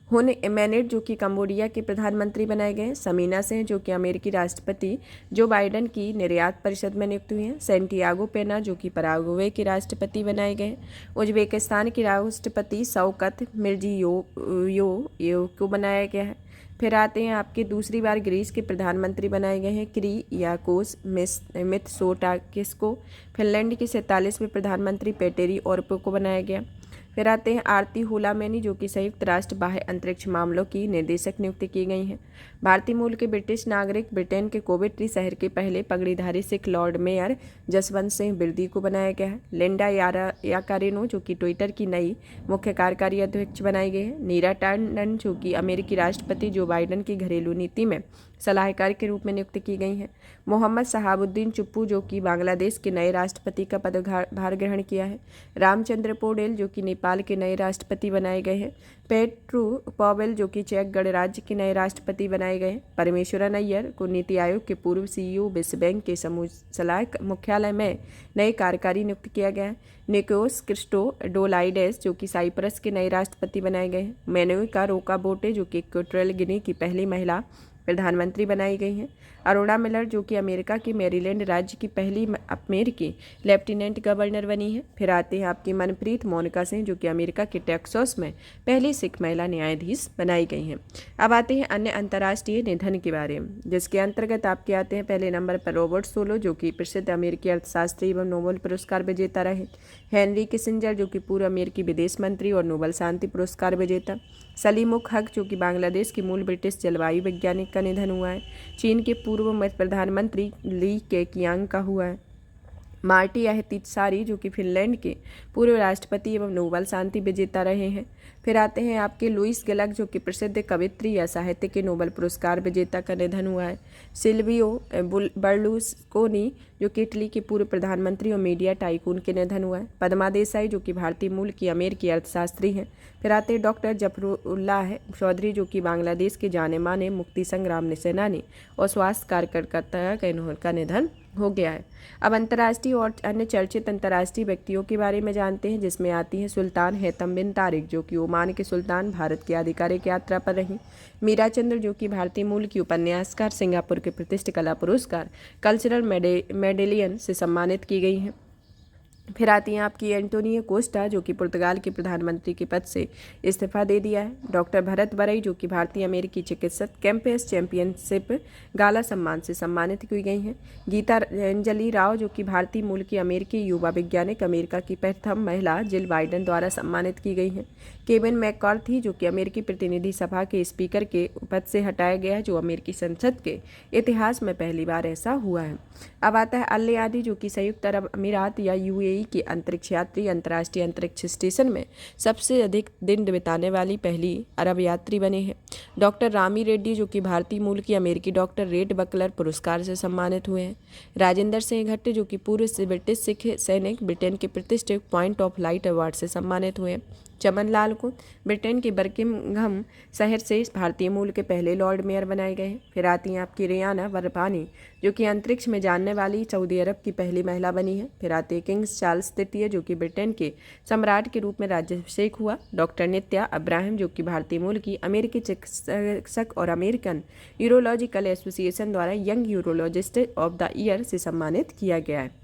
हुन एमेनेट, जो कि कंबोडिया के प्रधानमंत्री बनाए गए। समीना सिंह, जो कि अमेरिकी राष्ट्रपति जो बाइडेन की निर्यात परिषद में नियुक्त हुई हैं। सैंटियागो पेना, जो कि पराग्वे के राष्ट्रपति बनाए गए। उज्बेकिस्तान के राष्ट्रपति शौकत मिर्जियोयेव को बनाया गया है। फिर आते हैं आपके दूसरी बार ग्रीस के प्रधानमंत्री बनाए गए हैं किरियाकोस मित्सोटाकिस को। फिनलैंड के 47वें प्रधानमंत्री पेटेरी ओर्पो को बनाया गया। फिर आते हैं आरती हुलामेनी, जो कि संयुक्त राष्ट्र बाह्य अंतरिक्ष मामलों की निदेशक नियुक्त की गई हैं। भारतीय मूल के ब्रिटिश नागरिक ब्रिटेन के कोवेंट्री शहर के पहले पगड़ीधारी सिख लॉर्ड मेयर जसवंत सिंह बिरदी को बनाया गया है। लिंडा याकारिनो जो कि ट्विटर की नई मुख्य कार्यकारी अध्यक्ष बनाई गई है। नीरा टंडन जो कि अमेरिकी राष्ट्रपति जो बाइडेन की घरेलू नीति में सलाहकार के रूप में नियुक्त की गई हैं। मोहम्मद शहाबुद्दीन चुप्पू जो कि बांग्लादेश के नए राष्ट्रपति का पदभार ग्रहण किया है। रामचंद्र पौडेल जो कि नेपाल के नए राष्ट्रपति बनाए गए हैं। पेट्रू पॉवेल जो कि चेक गणराज्य के नए राष्ट्रपति बनाए गए हैं। परमेश्वरन अय्यर को नीति आयोग के पूर्व सीईओ विश्व बैंक के समूह सलाह मुख्यालय में नए कार्यकारी नियुक्त किया गया है। निकोस क्रिस्टोडोलाइडेस जो कि साइप्रस के नए राष्ट्रपति बनाए गए हैं। मेनुका रोकाबोटे जो कि इक्वेटोरियल गिनी की पहली महिला प्रधानमंत्री बनाई गई हैं। अरुणा मिलर जो कि अमेरिका के मैरीलैंड राज्य की पहली अमेरिकी लेफ्टिनेंट गवर्नर बनी है। फिर आते हैं आपकी मनप्रीत मोनिका सिंह जो कि अमेरिका के टेक्सास में पहली सिख महिला न्यायाधीश बनाई गई हैं। अब आते हैं अन्य अंतर्राष्ट्रीय निधन के बारे में, जिसके अंतर्गत आपके आते हैं पहले नंबर पर रॉबर्ट सोलो जो कि प्रसिद्ध अमेरिकी अर्थशास्त्री एवं नोबेल पुरस्कार विजेता रहे। हेनरी किसिंजर जो कि पूर्व अमेरिकी विदेश मंत्री और नोबेल शांति पुरस्कार विजेता। सलीमुख हक जो कि बांग्लादेश के मूल ब्रिटिश जलवायु वैज्ञानिक का निधन हुआ है। चीन के पूर्व प्रधानमंत्री ली केकियांग का हुआ है। मार्टी अहतिसारी जो कि फिनलैंड के पूर्व राष्ट्रपति एवं नोबेल शांति विजेता रहे हैं। फिर आते हैं आपके लुइस गलक जो कि प्रसिद्ध कवित्री या साहित्य के नोबेल पुरस्कार विजेता का निधन हुआ है। सिल्वियो बर्लुस्कोनी जो कि इटली के पूर्व प्रधानमंत्री और मीडिया टाइकून के निधन हुआ है। पद्मा देसाई जो कि भारतीय मूल की अमेरिकी अर्थशास्त्री हैं। फिर आते हैं डॉक्टर जफरुल्लाह चौधरी जो कि बांग्लादेश के जाने माने मुक्ति संग्राम सेनानी और स्वास्थ्य कार्यकर्ता का निधन हो गया है। अब अंतर्राष्ट्रीय और अन्य चर्चित अंतर्राष्ट्रीय व्यक्तियों के बारे में जानते हैं, जिसमें आती हैं सुल्तान हैतम बिन तारिक जो कि ओमान के सुल्तान भारत की आधिकारिक यात्रा पर रहीं। मीरा चंद्र जो कि भारतीय मूल की उपन्यासकार, सिंगापुर के प्रतिष्ठित कला पुरस्कार कल्चरल मेडेलियन से सम्मानित की गई हैं। फिर आती हैं आपकी एंटोनियो कोस्टा जो कि पुर्तगाल के प्रधानमंत्री के पद से इस्तीफा दे दिया है। डॉक्टर भरत बरई जो कि भारतीय अमेरिकी चिकित्सक कैंपस चैंपियनशिप गाला सम्मान से सम्मानित की गई हैं। गीता अंजलि राव जो कि भारतीय मूल की अमेरिकी युवा वैज्ञानिक, अमेरिका की प्रथम महिला जिल बाइडेन द्वारा सम्मानित की गई हैं। केविन मैककार्थी जो कि अमेरिकी प्रतिनिधि सभा के स्पीकर के पद से हटाया गया है, जो अमेरिकी संसद के इतिहास में पहली बार ऐसा हुआ है। अब आता है अल यादी जो कि संयुक्त अरब अमीरात या यूएई के अंतरिक्ष यात्री अंतर्राष्ट्रीय अंतरिक्ष स्टेशन में सबसे अधिक दिन बिताने वाली पहली अरब यात्री बने हैं। डॉक्टर रामी रेड्डी जो कि भारतीय मूल की अमेरिकी डॉक्टर रेड बकलर पुरस्कार से सम्मानित हुए हैं। राजेंद्र सिंह घट्ट जो कि पूर्व ब्रिटिश सिख सैनिक ब्रिटेन के प्रतिष्ठित पॉइंट ऑफ लाइट अवार्ड से सम्मानित हुए हैं। चमन लाल को ब्रिटेन के बर्किंघम शहर से भारतीय मूल के पहले लॉर्ड मेयर बनाए गए हैं। फिर आती हैं आपकी रियाना वरपानी जो कि अंतरिक्ष में जानने वाली सऊदी अरब की पहली महिला बनी है। फिर आते हैं किंग्स चार्ल्स तृतीय जो कि ब्रिटेन के सम्राट के रूप में राज्याभिषेक हुआ। डॉक्टर नित्या अब्राहम जो कि भारतीय मूल की अमेरिकी चिकित्सक और अमेरिकन यूरोलॉजिकल एसोसिएशन द्वारा young urologist of the year से सम्मानित किया गया है।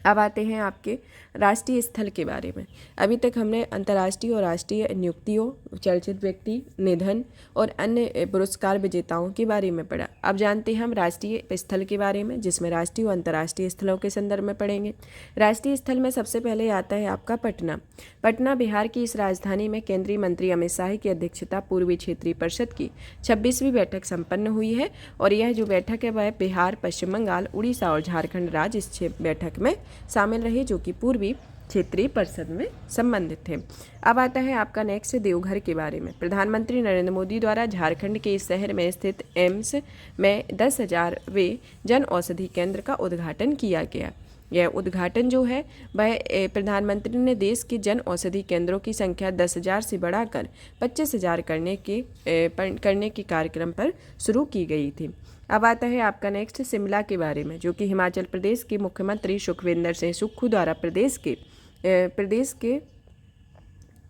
अब आते हैं आपके राष्ट्रीय स्थल के बारे में। अभी तक हमने अंतर्राष्ट्रीय और राष्ट्रीय नियुक्तियों, चर्चित व्यक्ति, निधन और अन्य पुरस्कार विजेताओं के बारे में पढ़ा। अब जानते हैं हम राष्ट्रीय स्थल के बारे में, जिसमें राष्ट्रीय और अंतर्राष्ट्रीय स्थलों के संदर्भ में पढ़ेंगे। राष्ट्रीय स्थल में सबसे पहले आता है आपका पटना। पटना बिहार की इस राजधानी में केंद्रीय मंत्री अमित शाह की अध्यक्षता पूर्वी क्षेत्रीय परिषद की 26वीं बैठक संपन्न हुई है और यह जो बैठक है वह बिहार, पश्चिम बंगाल, उड़ीसा और झारखंड राज्य इस बैठक में शामिल रहे, जो कि पूर्वी क्षेत्रीय परिषद में संबंधित थे। अब आता है आपका नेक्स्ट देवघर के बारे में। प्रधानमंत्री नरेंद्र मोदी द्वारा झारखंड के इस शहर में स्थित एम्स में 10,000वें जन औषधि केंद्र का उद्घाटन किया गया। यह उद्घाटन जो है वह प्रधानमंत्री ने देश के जन औषधि केंद्रों की संख्या 10,000 से बढ़ाकर 25,000 करने के कार्यक्रम पर शुरू की गई थी। अब आता है आपका नेक्स्ट शिमला के बारे में, जो कि हिमाचल प्रदेश के मुख्यमंत्री सुखविंदर सिंह सुक्खू द्वारा प्रदेश के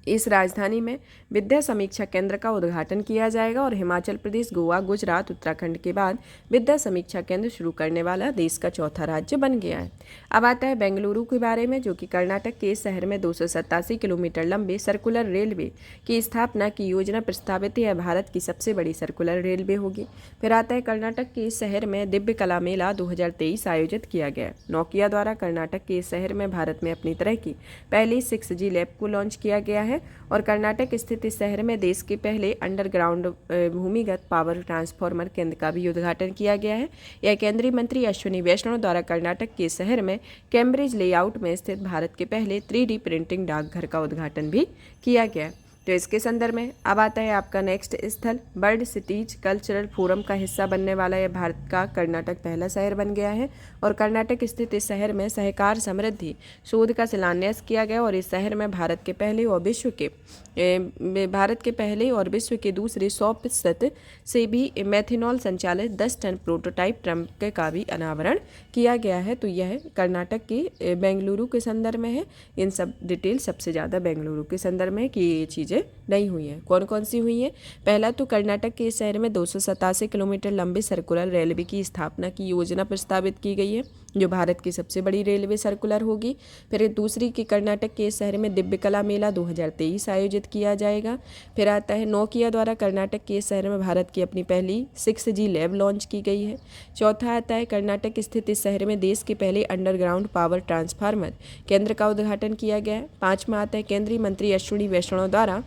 इस राजधानी में विद्या समीक्षा केंद्र का उद्घाटन किया जाएगा और हिमाचल प्रदेश, गोवा, गुजरात, उत्तराखंड के बाद विद्या समीक्षा केंद्र शुरू करने वाला देश का चौथा राज्य बन गया है। अब आता है बेंगलुरु के बारे में, जो कि कर्नाटक के इस शहर में 287 किलोमीटर लंबे सर्कुलर रेलवे की स्थापना की योजना प्रस्तावित है। यह भारत की सबसे बड़ी सर्कुलर रेलवे होगी। फिर आता है कर्नाटक के इस शहर में दिव्य कला मेला 2023 आयोजित किया गया। नोकिया द्वारा कर्नाटक के इस शहर में भारत में अपनी तरह की पहली 6G लैब को लॉन्च किया गया है है और कर्नाटक स्थित इस शहर में देश के पहले अंडरग्राउंड भूमिगत पावर ट्रांसफार्मर केंद्र का भी उद्घाटन किया गया है। यह केंद्रीय मंत्री अश्विनी वैष्णव द्वारा कर्नाटक के शहर में कैम्ब्रिज लेआउट में स्थित भारत के पहले 3D प्रिंटिंग डाकघर का उद्घाटन भी किया गया। तो इसके संदर्भ में अब आता है आपका नेक्स्ट स्थल, वर्ल्ड सिटीज कल्चरल फोरम का हिस्सा बनने वाला यह भारत का कर्नाटक पहला शहर बन गया है और कर्नाटक स्थित इस शहर में सहकार समृद्धि शोध का शिलान्यास किया गया और इस शहर में भारत के पहले और विश्व के दूसरे 100% से भी मेथनॉल संचालित 10 टन प्रोटोटाइप ट्रक का भी अनावरण किया गया है। तो यह कर्नाटक के बेंगलुरु के संदर्भ में है। इन सब डिटेल सबसे ज़्यादा बेंगलुरु के संदर्भ में है कि ये चीज़ें नहीं हुई हैं। कौन कौन सी हुई हैं? पहला तो कर्नाटक के शहर में 287 किलोमीटर लंबी सर्कुलर रेलवे की स्थापना की योजना प्रस्तावित की गई है, जो भारत की सबसे बड़ी रेलवे सर्कुलर होगी। फिर दूसरी कि कर्नाटक के शहर में दिव्य कला मेला 2023 आयोजित किया जाएगा। फिर आता है नोकिया द्वारा कर्नाटक के शहर में भारत की अपनी पहली 6G लैब लॉन्च की गई है। चौथा आता है कर्नाटक स्थित इस शहर में देश के पहले अंडरग्राउंड पावर ट्रांसफार्मर केंद्र का उद्घाटन किया गया है। पाँचवा आता है केंद्रीय मंत्री अश्विनी वैष्णव द्वारा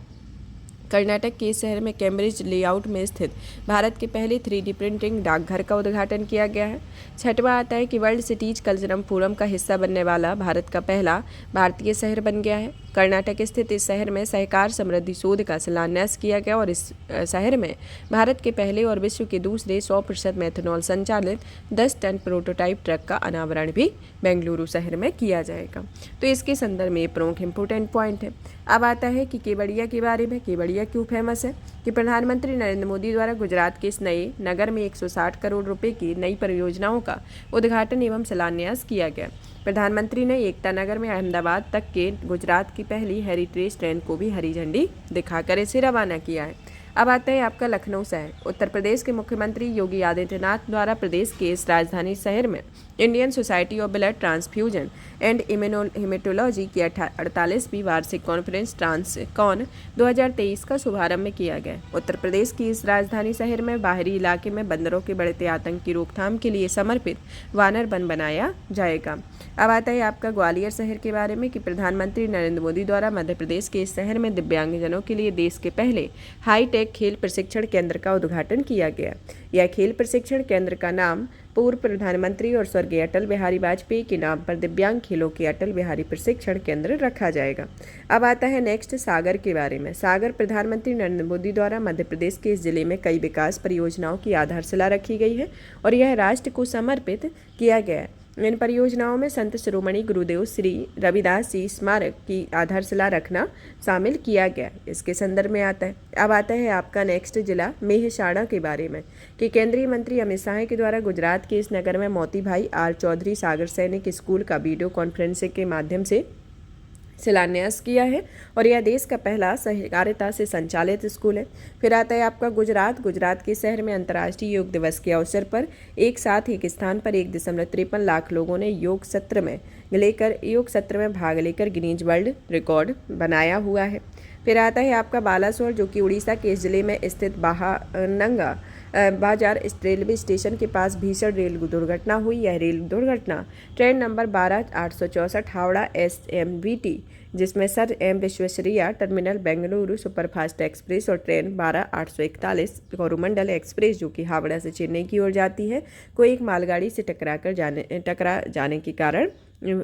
कर्नाटक के शहर में कैम्ब्रिज लेआउट में स्थित भारत के पहले 3D प्रिंटिंग डाकघर का उद्घाटन किया गया है। छठवां आता है कि वर्ल्ड सिटीज कल्चरल फोरम का हिस्सा बनने वाला भारत का पहला भारतीय शहर बन गया है। कर्नाटक स्थित इस शहर में सहकार समृद्धि शोध का शिलान्यास किया गया और इस शहर में भारत के पहले और विश्व के दूसरे 100% मेथनॉल संचालित 10 टन प्रोटोटाइप ट्रक का अनावरण भी बेंगलुरु शहर में किया जाएगा। तो इसके संदर्भ में प्रमुख इंपोर्टेंट पॉइंट है। अब आता है कि केवड़िया के बारे में। केवड़िया क्यों फेमस है? कि प्रधानमंत्री नरेंद्र मोदी द्वारा गुजरात के इस नए नगर में 160 करोड़ रुपए की नई परियोजनाओं का उद्घाटन एवं शिलान्यास किया गया। प्रधानमंत्री ने एकता नगर में अहमदाबाद तक के गुजरात की पहली हेरिटेज ट्रेन को भी हरी झंडी दिखाकर इसे रवाना किया है। अब आता है आपका लखनऊ शहर। उत्तर प्रदेश के मुख्यमंत्री योगी आदित्यनाथ द्वारा प्रदेश के इस राजधानी शहर में Indian society of blood transfusion and haematology की 48वीं वार्षिक कॉन्फ्रेंस ट्रांसकॉन 2023 का शुभारंभ किया गया। उत्तर प्रदेश की इस राजधानी शहर में बाहरी इलाके में बंदरों के बढ़ते आतंक की रोकथाम के लिए समर्पित वानर वन बनाया जाएगा। अब आता है आपका ग्वालियर शहर के बारे में कि प्रधानमंत्री नरेंद्र मोदी द्वारा मध्य प्रदेश के इस शहर में दिव्यांगजनों के लिए देश के पहले हाईटेक खेल प्रशिक्षण केंद्र का उद्घाटन किया गया। यह खेल प्रशिक्षण केंद्र का नाम पूर्व प्रधानमंत्री और स्वर्गीय अटल बिहारी वाजपेयी के नाम पर दिव्यांग खेलों के अटल बिहारी प्रशिक्षण केंद्र रखा जाएगा। अब आता है नेक्स्ट सागर के बारे में। सागर प्रधानमंत्री नरेंद्र मोदी द्वारा मध्य प्रदेश के इस जिले में कई विकास परियोजनाओं की आधारशिला रखी गई है और यह राष्ट्र को समर्पित किया गया है। इन परियोजनाओं में संत शिरोमणि गुरुदेव श्री रविदास जी स्मारक की आधारशिला रखना शामिल किया गया। इसके संदर्भ में आता है। अब आता है आपका नेक्स्ट जिला मेहसाणा के बारे में कि केंद्रीय मंत्री अमित शाह के द्वारा गुजरात के इस नगर में मोती भाई आर चौधरी सागर सैनिक स्कूल का वीडियो कॉन्फ्रेंसिंग के माध्यम से शिलान्यास किया है और यह देश का पहला सहकारिता से संचालित स्कूल है। फिर आता है आपका गुजरात के शहर में अंतर्राष्ट्रीय योग दिवस के अवसर पर एक साथ एक स्थान पर 1.53 लाख लोगों ने योग सत्र में भाग लेकर गिनीज वर्ल्ड रिकॉर्ड बनाया हुआ है। फिर आता है आपका बालासोर, जो कि उड़ीसा के इस जिले में स्थित बाहानंगा बाजार रेलवे स्टेशन के पास भीषण रेल दुर्घटना हुई। यह रेल दुर्घटना ट्रेन नंबर 12864 हावड़ा SMVT, जिसमें sir M Visvesvaraya terminal Bengaluru superfast express और ट्रेन 12841 कोरोमंडल एक्सप्रेस, जो कि हावड़ा से चेन्नई की ओर जाती है, को एक मालगाड़ी से टकरा जाने के कारण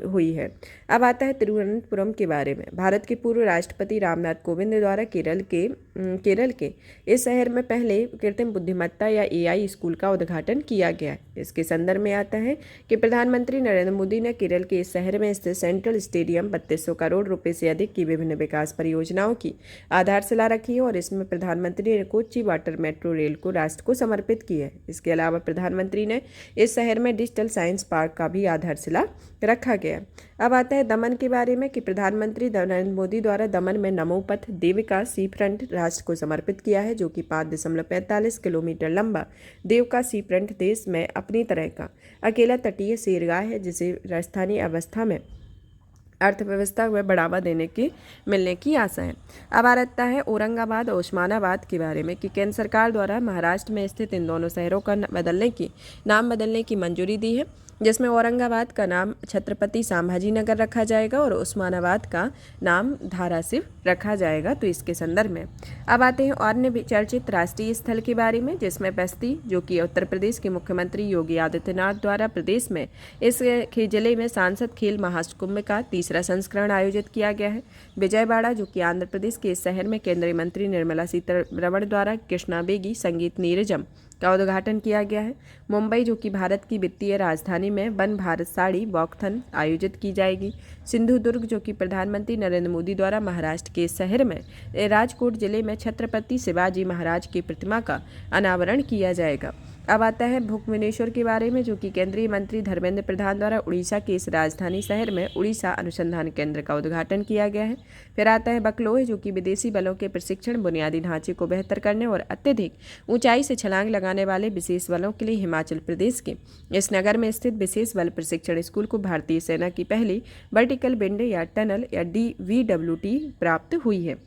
हुई है। अब आता है तिरुवनंतपुरम के बारे में। भारत के पूर्व राष्ट्रपति रामनाथ कोविंद द्वारा केरल के इस शहर में पहले कृत्रिम बुद्धिमत्ता या AI स्कूल का उद्घाटन किया गया है। इसके संदर्भ में आता है कि प्रधानमंत्री नरेंद्र मोदी ने केरल के इस शहर में स्थित सेंट्रल स्टेडियम 3200 करोड़ रुपए से अधिक की विभिन्न विकास परियोजनाओं की आधारशिला रखी है और इसमें प्रधानमंत्री ने कोच्चि वाटर मेट्रो रेल को राष्ट्र को समर्पित की है। इसके अलावा प्रधानमंत्री ने इस शहर में डिजिटल साइंस पार्क का भी आधारशिला रखा गया। अब आता है दमन के बारे में कि प्रधानमंत्री नरेंद्र मोदी द्वारा दमन में नमोपथ देविका सी फ्रंट राष्ट्र को समर्पित किया है, जो कि 5.45 किलोमीटर लंबा देविका सी फ्रंट देश में अपनी तरह का अकेला तटीय सैरगाह है, जिसे राजधानी अवस्था में अर्थव्यवस्था में बढ़ावा मिलने की आशा है। अब आता है औरंगाबाद और उस्मानाबाद के बारे में कि केंद्र सरकार द्वारा महाराष्ट्र में स्थित इन दोनों शहरों का नाम बदलने की मंजूरी दी है। जिसमें औरंगाबाद का नाम छत्रपति संभाजी नगर रखा जाएगा और उस्मानाबाद का नाम धाराशिव रखा जाएगा। तो इसके संदर्भ में अब आते हैं अन्य चर्चित राष्ट्रीय स्थल के बारे में, जिसमें बस्ती जो कि उत्तर प्रदेश के मुख्यमंत्री योगी आदित्यनाथ द्वारा प्रदेश में इस जिले में सांसद खेल महाकुंभ का तीसरा संस्करण आयोजित किया गया है। विजयवाड़ा जो कि आंध्र प्रदेश के इस शहर में केंद्रीय मंत्री निर्मला सीतारमण द्वारा कृष्णा बेगी संगीत नीरजम का उद्घाटन किया गया है। मुंबई जो कि भारत की वित्तीय राजधानी में वन भारत साड़ी वॉकथन आयोजित की जाएगी। सिंधुदुर्ग जो कि प्रधानमंत्री नरेंद्र मोदी द्वारा महाराष्ट्र के शहर में राजकोट जिले में छत्रपति शिवाजी महाराज की प्रतिमा का अनावरण किया जाएगा। अब आता है भुवनेश्वर के बारे में, जो कि केंद्रीय मंत्री धर्मेंद्र प्रधान द्वारा उड़ीसा के इस राजधानी शहर में उड़ीसा अनुसंधान केंद्र का उद्घाटन किया गया है। फिर आता है बकलोह जो कि विदेशी बलों के प्रशिक्षण, बुनियादी ढांचे को बेहतर करने और अत्यधिक ऊंचाई से छलांग लगाने वाले विशेष बलों के लिए हिमाचल प्रदेश के इस नगर में स्थित विशेष बल प्रशिक्षण स्कूल को भारतीय सेना की पहली वर्टिकल विंड या टनल या DVWT प्राप्त हुई है।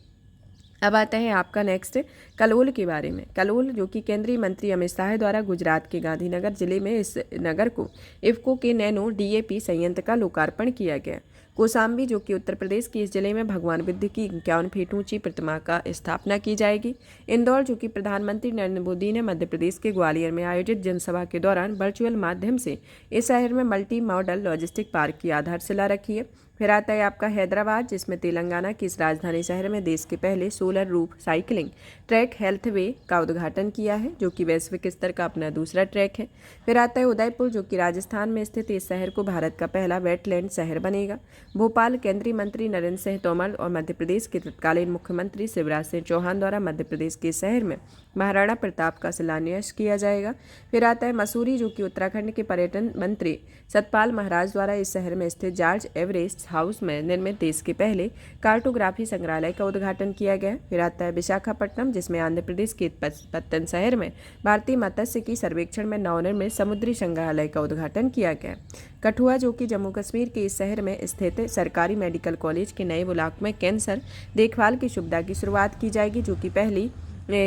अब आता है आपका नेक्स्ट कलोल के बारे में। कलोल जो कि केंद्रीय मंत्री अमित शाह द्वारा गुजरात के गांधीनगर जिले में इस नगर को इफ्को के नैनो DAP संयंत्र का लोकार्पण किया गया। कौशाम्बी जो कि उत्तर प्रदेश के इस जिले में भगवान बुद्ध की 51 फीट ऊंची प्रतिमा का स्थापना की जाएगी। इंदौर जो कि प्रधानमंत्री नरेंद्र मोदी ने मध्य प्रदेश के ग्वालियर में आयोजित जनसभा के दौरान वर्चुअल माध्यम से इस शहर में मल्टी मॉडल लॉजिस्टिक पार्क की आधारशिला रखी है। फिर आता है आपका हैदराबाद, जिसमें तेलंगाना की इस राजधानी शहर में देश के पहले solar roof cycling track health वे का उद्घाटन किया है, जो कि वैश्विक स्तर का अपना दूसरा ट्रैक है। फिर आता है उदयपुर जो कि राजस्थान में स्थित इस शहर को भारत का पहला वेटलैंड शहर बनेगा। भोपाल केंद्रीय मंत्री नरेंद्र सिंह तोमर और मध्य प्रदेश के तत्कालीन मुख्यमंत्री शिवराज सिंह चौहान द्वारा मध्य प्रदेश के शहर में महाराणा प्रताप का शिलान्यास किया जाएगा। फिर आता है मसूरी जो कि उत्तराखंड के पर्यटन मंत्री सतपाल महाराज द्वारा इस शहर में स्थित जॉर्ज एवरेस्ट हाउस में निर्मित देश के पहले कार्टोग्राफी संग्रहालय का उद्घाटन किया गया। फिर आता है विशाखापट्टनम, जिसमें आंध्र प्रदेश के पत्तन शहर में भारतीय मत्स्य की सर्वेक्षण में नवनिर्मित समुद्री संग्रहालय का उद्घाटन किया गया। कठुआ जो कि जम्मू कश्मीर के इस शहर में स्थित सरकारी मेडिकल कॉलेज के नए ब्लॉक में कैंसर देखभाल की सुविधा की शुरुआत की जाएगी, जो कि पहली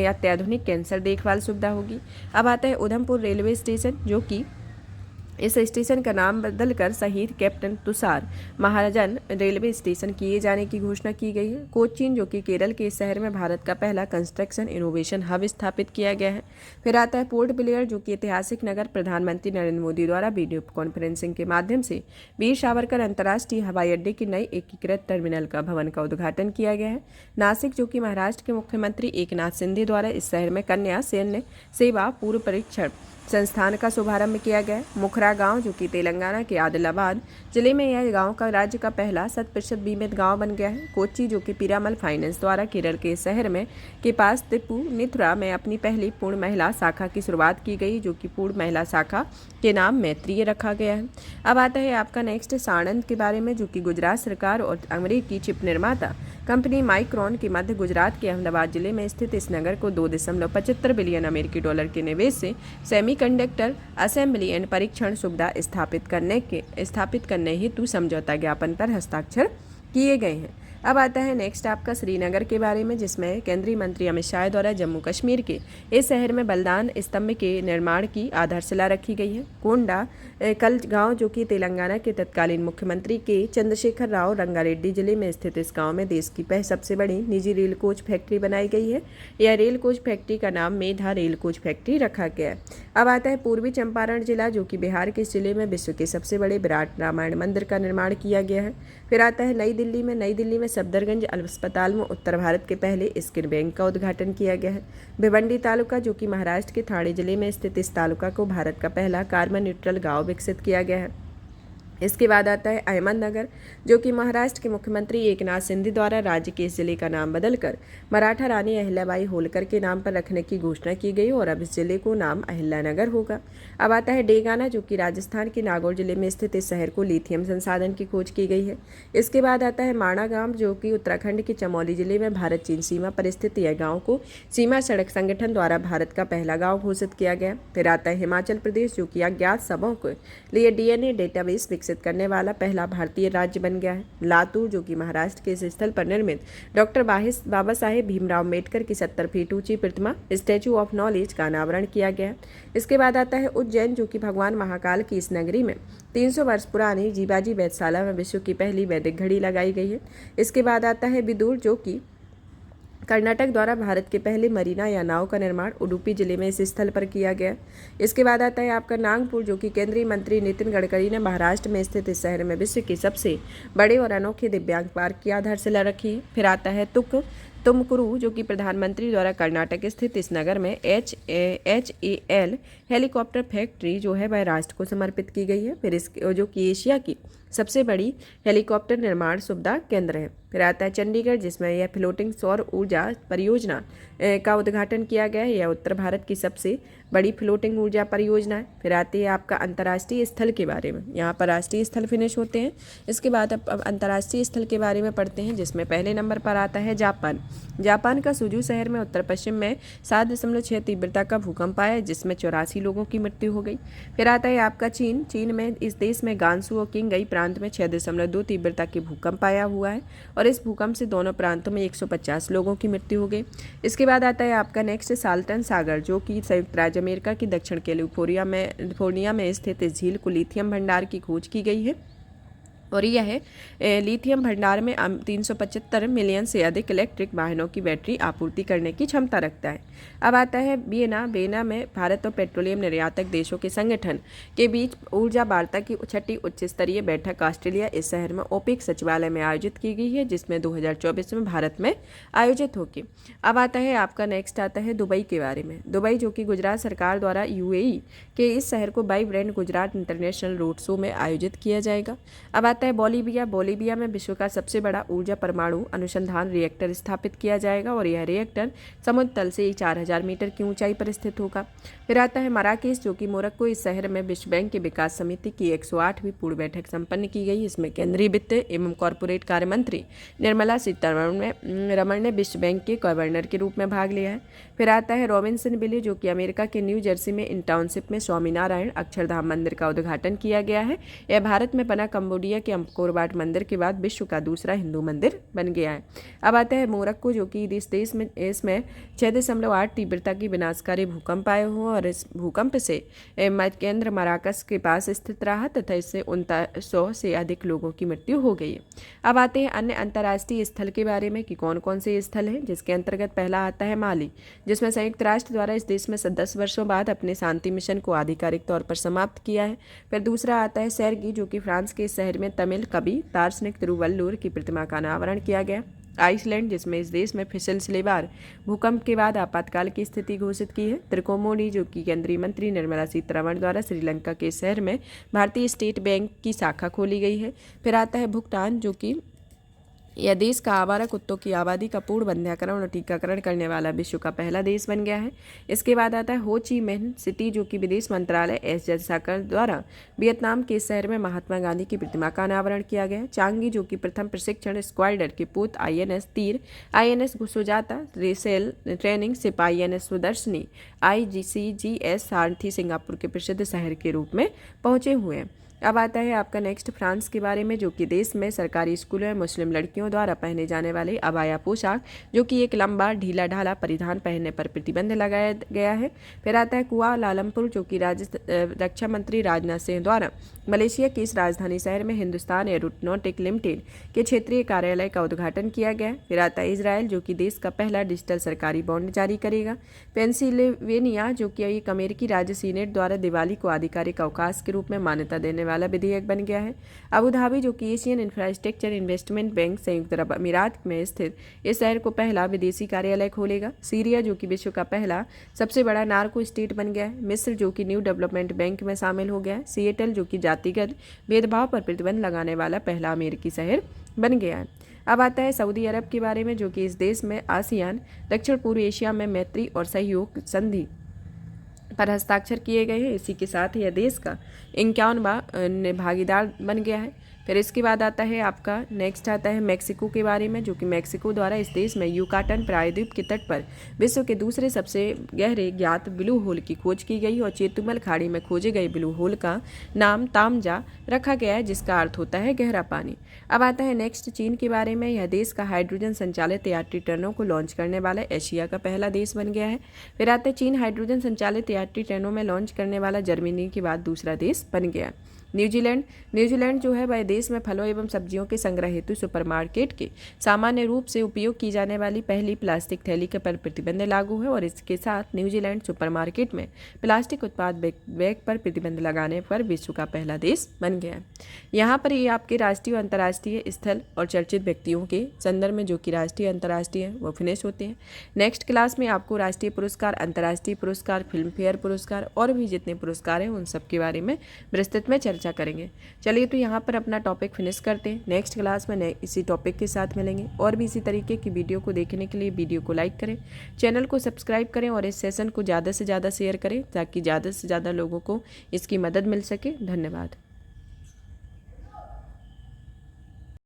अत्याधुनिक कैंसर देखभाल सुविधा होगी। अब आता है उधमपुर रेलवे स्टेशन, जो कि इस स्टेशन का नाम बदलकर शहीद कैप्टन तुषार महाजन रेलवे स्टेशन किए जाने की घोषणा की गई है। कोचीन जो कि केरल के इस शहर में भारत का पहला कंस्ट्रक्शन इनोवेशन हब स्थापित किया गया है। फिर आता है पोर्ट ब्लेयर जो कि ऐतिहासिक नगर, प्रधानमंत्री नरेंद्र मोदी द्वारा वीडियो कॉन्फ्रेंसिंग के माध्यम से वीर सावरकर अंतर्राष्ट्रीय हवाई अड्डे के नए एकीकृत टर्मिनल का भवन का उद्घाटन किया गया है। नासिक जो कि महाराष्ट्र के मुख्यमंत्री एकनाथ शिंदे द्वारा इस शहर में कन्या सैन्य सेवा पूर्व परीक्षण संस्थान का शुभारंभ किया गया। मुखरा गांव जो कि तेलंगाना के आदिलाबाद जिले में यह गांव का राज्य का पहला 100% बीमित गांव बन गया है। कोच्चि जो कि पीरामल फाइनेंस द्वारा केरल के शहर में के पास तिरुपुनिथुरा में अपनी पहली पूर्ण महिला शाखा की शुरुआत की गई, जो कि पूर्ण महिला शाखा के नाम मैत्रीय रखा गया है। अब आता है आपका नेक्स्ट साणंद के बारे में, जो कि गुजरात सरकार और अमेरिकी चिप निर्माता कंपनी माइक्रॉन के मध्य गुजरात के अहमदाबाद जिले में स्थित इस नगर को 2.75 बिलियन अमेरिकी डॉलर के निवेश से सेमीकंडक्टर असेंबली एंड परीक्षण सुविधा स्थापित करने हेतु समझौता ज्ञापन पर हस्ताक्षर किए गए हैं। अब आता है नेक्स्ट आपका श्रीनगर के बारे में, जिसमें केंद्रीय मंत्री अमित शाह द्वारा जम्मू कश्मीर के इस शहर में बलिदान स्तंभ के निर्माण की आधारशिला रखी गई है। कोंडा कल गांव जो कि तेलंगाना के तत्कालीन मुख्यमंत्री के चंद्रशेखर राव रंगारेड्डी जिले में स्थित इस गांव में देश की सबसे बड़ी निजी रेल कोच फैक्ट्री बनाई गई है। यह रेल कोच फैक्ट्री का नाम मेधा रेल कोच फैक्ट्री रखा गया है। अब आता है पूर्वी चंपारण जिला, जो कि बिहार के इस जिले में विश्व के सबसे बड़े विराट रामायण मंदिर का निर्माण किया गया है। फिर आता है नई दिल्ली में सफदरगंज अस्पताल में उत्तर भारत के पहले स्किन बैंक का उद्घाटन किया गया है। भिवंडी तालुका जो कि महाराष्ट्र के ठाणे जिले में स्थित इस तालुका को भारत का पहला कार्बन न्यूट्रल गांव विकसित किया गया है। इसके बाद आता है अहमदनगर, जो कि महाराष्ट्र के मुख्यमंत्री एकनाथ शिंदे द्वारा राज्य के इस जिले का नाम बदलकर मराठा रानी अहिल्याबाई होलकर के नाम पर रखने की घोषणा की गई और अब इस जिले को नाम अहिल्यानगर होगा। अब आता है डेगाना, जो कि राजस्थान के नागौर जिले में स्थित इस शहर को लिथियम संसाधन की खोज की गई है। इसके बाद आता है माणा गांव, जो कि उत्तराखंड के चमोली जिले में भारत चीन सीमा पर स्थित यह गाँव को सीमा सड़क संगठन द्वारा भारत का पहला गाँव घोषित किया गया। फिर आता है हिमाचल प्रदेश, जो कि अज्ञात शवों के लिए DNA डेटाबेस विकसित करने वाला पहला भारतीय राज्य बन गया है। लातूर जो कि महाराष्ट्र के इस स्थल पर निर्मित डॉक्टर बाबा साहेब भीमराव अम्बेडकर की 70 फीट ऊंची प्रतिमा स्टैचू ऑफ नॉलेज का अनावरण किया गया है। इसके बाद आता है उज्जैन जो कि भगवान महाकाल की इस नगरी में 300 वर्ष पुरानी जीबाजी वैधशाला में विश्व की पहली वैदिक घड़ी लगाई गई है। इसके बाद आता है बिदुर जो कि कर्नाटक द्वारा भारत के पहले मरीना या नाव का निर्माण उडुपी जिले में इस स्थल पर किया गया। इसके बाद आता है आपका नागपुर जो कि केंद्रीय मंत्री नितिन गडकरी ने महाराष्ट्र में स्थित इस शहर में विश्व के सबसे बड़े और अनोखे दिव्यांग पार्क की आधारशिला रखी है। फिर आता है तुमकुरू जो कि प्रधानमंत्री द्वारा कर्नाटक स्थित इस नगर में HAL हेलीकॉप्टर फैक्ट्री जो है वह राष्ट्र को समर्पित की गई है। फिर इसके जो कि एशिया की सबसे बड़ी हेलीकॉप्टर निर्माण सुविधा केंद्र है। फिर आता है चंडीगढ़ जिसमें यह फ्लोटिंग सौर ऊर्जा परियोजना का उद्घाटन किया गया है। यह उत्तर भारत की सबसे बड़ी फ्लोटिंग ऊर्जा परियोजना है। फिर आती है आपका अंतर्राष्ट्रीय स्थल के बारे में। यहाँ पर राष्ट्रीय स्थल फिनिश होते हैं। इसके बाद अब अंतर्राष्ट्रीय स्थल के बारे में पढ़ते हैं, जिसमें पहले नंबर पर आता है जापान। जापान का सुजू शहर में उत्तर पश्चिम में 7.6 तीव्रता का भूकंप आया, जिसमें 84 लोगों की मृत्यु हो गई। फिर आता है आपका चीन में इस देश में गांसू और किंगई प्रांत में 6.2 तीव्रता की भूकंप आया हुआ है और इस भूकंप से दोनों प्रांतों में 150 लोगों की मृत्यु हो गई। इसके बाद आता है आपका नेक्स्ट साल्टन सागर जो कि संयुक्त राज्य अमेरिका की दक्षिण कैलिफोर्निया में स्थित इस झील को लिथियम भंडार की खोज की गई है और यह लिथियम भंडार में 375 मिलियन से अधिक इलेक्ट्रिक वाहनों की बैटरी आपूर्ति करने की क्षमता रखता है। अब आता है वियना में भारत और पेट्रोलियम निर्यातक देशों के संगठन के बीच ऊर्जा वार्ता की छठी उच्च स्तरीय बैठक ऑस्ट्रेलिया इस शहर में ओपेक सचिवालय में आयोजित की गई है, जिसमें 2024 में भारत में आयोजित होगी। अब आता है आपका नेक्स्ट आता है दुबई के बारे में। दुबई जो कि गुजरात सरकार द्वारा UAE के इस शहर को vibrant Gujarat international road show में आयोजित किया जाएगा। अब आता है बोलीविया में विश्व का सबसे बड़ा ऊर्जा परमाणु अनुसंधान रिएक्टर स्थापित किया जाएगा और यह रिएक्टर समुद्र तल से 4000 मीटर की ऊंचाई पर स्थित होगा। फिर आता है मराकेश जो कि मोरक्को इस शहर में विश्व बैंक के विकास समिति की 108वीं पूर्ण बैठक संपन्न की गई। इसमें केंद्रीय वित्त एवं कॉरपोरेट कार्य मंत्री निर्मला सीतारमण ने विश्व बैंक के गवर्नर के रूप में भाग लिया है। फिर आता है रॉबिन्सन विले जो कि अमेरिका के न्यू जर्सी में इन टाउनशिप में स्वामीनारायण अक्षरधाम मंदिर का उद्घाटन किया गया है। यह भारत में बना कंबोडिया के अंकोर वाट मंदिर के बाद विश्व का दूसरा हिंदू मंदिर बन गया है। अब आता है मोरक्को जो कि इस देश में इसमें 6.8 तीव्रता की विनाशकारी भूकंप आए हुए और इस भूकंप से केंद्र मराकस के पास स्थित रहा तथा इससे 900 से अधिक लोगों की मृत्यु हो गई है। अब आते हैं अन्य अंतर्राष्ट्रीय स्थल के बारे में कि कौन कौन से स्थल हैं, जिसके अंतर्गत पहला आता है माली, जिसमें संयुक्त राष्ट्र द्वारा इस देश में 10 वर्षों बाद अपने शांति मिशन को आधिकारिक तौर पर समाप्त किया है। फिर दूसरा आता है सेर्गी जो कि फ्रांस के शहर में तमिल कवि दार्शनिक तिरुवल्लुर की प्रतिमा का अनावरण किया गया। आइसलैंड जिसमें इस देश में सिलसिलेवार भूकंप के बाद आपातकाल की स्थिति घोषित की है। त्रिकोमोनी जो कि केंद्रीय मंत्री निर्मला सीतारमण द्वारा श्रीलंका के शहर में भारतीय स्टेट बैंक की शाखा खोली गई है। फिर आता है भूटान जो कि यह देश का आवारा कुत्तों की आबादी का पूर्ण बंध्याकरण और टीकाकरण करने वाला विश्व का पहला देश बन गया है। इसके बाद आता है हो ची मिन्ह सिटी जो कि विदेश मंत्रालय एस जयशंकर द्वारा वियतनाम के शहर में महात्मा गांधी की प्रतिमा का अनावरण किया गया। चांगी जो कि प्रथम प्रशिक्षण स्क्वाड्रन के पूत INS तीर INS सुजाता रेसेल training ship INS Sudarshini ICGS Sarathi Singapore के प्रसिद्ध शहर के रूप में पहुंचे हुए हैं। अब आता है आपका नेक्स्ट फ्रांस के बारे में जो कि देश में सरकारी स्कूलों में मुस्लिम लड़कियों द्वारा पहने जाने वाले अबाया पोशाक जो कि एक लंबा ढीला ढाला परिधान पहनने पर प्रतिबंध लगाया गया है। फिर आता है कुआलालंपुर जो कि रक्षा मंत्री राजनाथ सिंह द्वारा मलेशिया की इस राजधानी शहर में हिंदुस्तान एरोनॉटिक लिमिटेड के क्षेत्रीय कार्यालय का उद्घाटन किया गया। फिर आता है इजराइल जो कि देश का पहला डिजिटल सरकारी बॉन्ड जारी करेगा। पेंसिल्वेनिया जो कि एक अमेरिकी राज्य सीनेट द्वारा दिवाली को आधिकारिक अवकाश के रूप में मान्यता देने वाला विधेयक बन गया है। अबू धाबी जो कि एशियन इंफ्रास्ट्रक्चर इन्वेस्टमेंट बैंक संयुक्त अरब अमीरात में स्थित इस शहर को पहला विदेशी कार्यालय खोलेगा। सीरिया जो कि विश्व का पहला सबसे बड़ा नार्को स्टेट बन गया है। मिस्र जो कि न्यू डेवलपमेंट बैंक में शामिल हो गया है। सिएटल जो कि जातिगत भेदभाव पर प्रतिबंध लगाने वाला पहला अमेरिकी शहर बन गया है। अब आता है सऊदी अरब के बारे में जो कि इस देश में आसियान दक्षिण पूर्व एशिया में मैत्री और सहयोग संधि पर हस्ताक्षर किए गए हैं। इसी के साथ यह देश का 51वां भागीदार बन गया है। फिर इसके बाद आता है आपका नेक्स्ट आता है मेक्सिको के बारे में, जो कि मेक्सिको द्वारा इस देश में युकाटन प्रायद्वीप के तट पर विश्व के दूसरे सबसे गहरे ज्ञात ब्लू होल की खोज की गई और चेतुमल खाड़ी में खोजे गए ब्लू होल का नाम तामजा रखा गया है, जिसका अर्थ होता है गहरा पानी। अब आता है नेक्स्ट चीन के बारे में। यह देश का हाइड्रोजन संचालित यात्री ट्रेनों को लॉन्च करने वाला एशिया का पहला देश बन गया है। फिर आता है चीन हाइड्रोजन संचालित यात्री ट्रेनों में लॉन्च करने वाला जर्मनी के बाद दूसरा देश बन गया। न्यूजीलैंड जो है वह देश में फलों एवं सब्जियों के संग्रह हेतु सुपरमार्केट के सामान्य रूप से उपयोग की जाने वाली पहली प्लास्टिक थैली के पर प्रतिबंध लागू है और इसके साथ न्यूजीलैंड सुपरमार्केट में प्लास्टिक उत्पाद बैग पर प्रतिबंध लगाने पर विश्व का पहला देश बन गया। यहाँ पर ये आपके राष्ट्रीय और अंतर्राष्ट्रीय स्थल और चर्चित व्यक्तियों के संदर्भ में, जो कि राष्ट्रीय अंतर्राष्ट्रीय वो फिनिश होते हैं। नेक्स्ट क्लास में आपको राष्ट्रीय पुरस्कार, अंतर्राष्ट्रीय पुरस्कार, फिल्म फेयर पुरस्कार और भी जितने पुरस्कार हैं उन सब के बारे में विस्तृत में चर्चा करेंगे। चलिए तो यहाँ पर अपना टॉपिक फिनिश करते हैं। नेक्स्ट क्लास में नए इसी टॉपिक के साथ मिलेंगे। और भी इसी तरीके की वीडियो को देखने के लिए वीडियो को लाइक करें, चैनल को सब्सक्राइब करें और इस सेशन को ज़्यादा से ज़्यादा शेयर करें ताकि ज़्यादा से ज़्यादा लोगों को इसकी मदद मिल सके। धन्यवाद।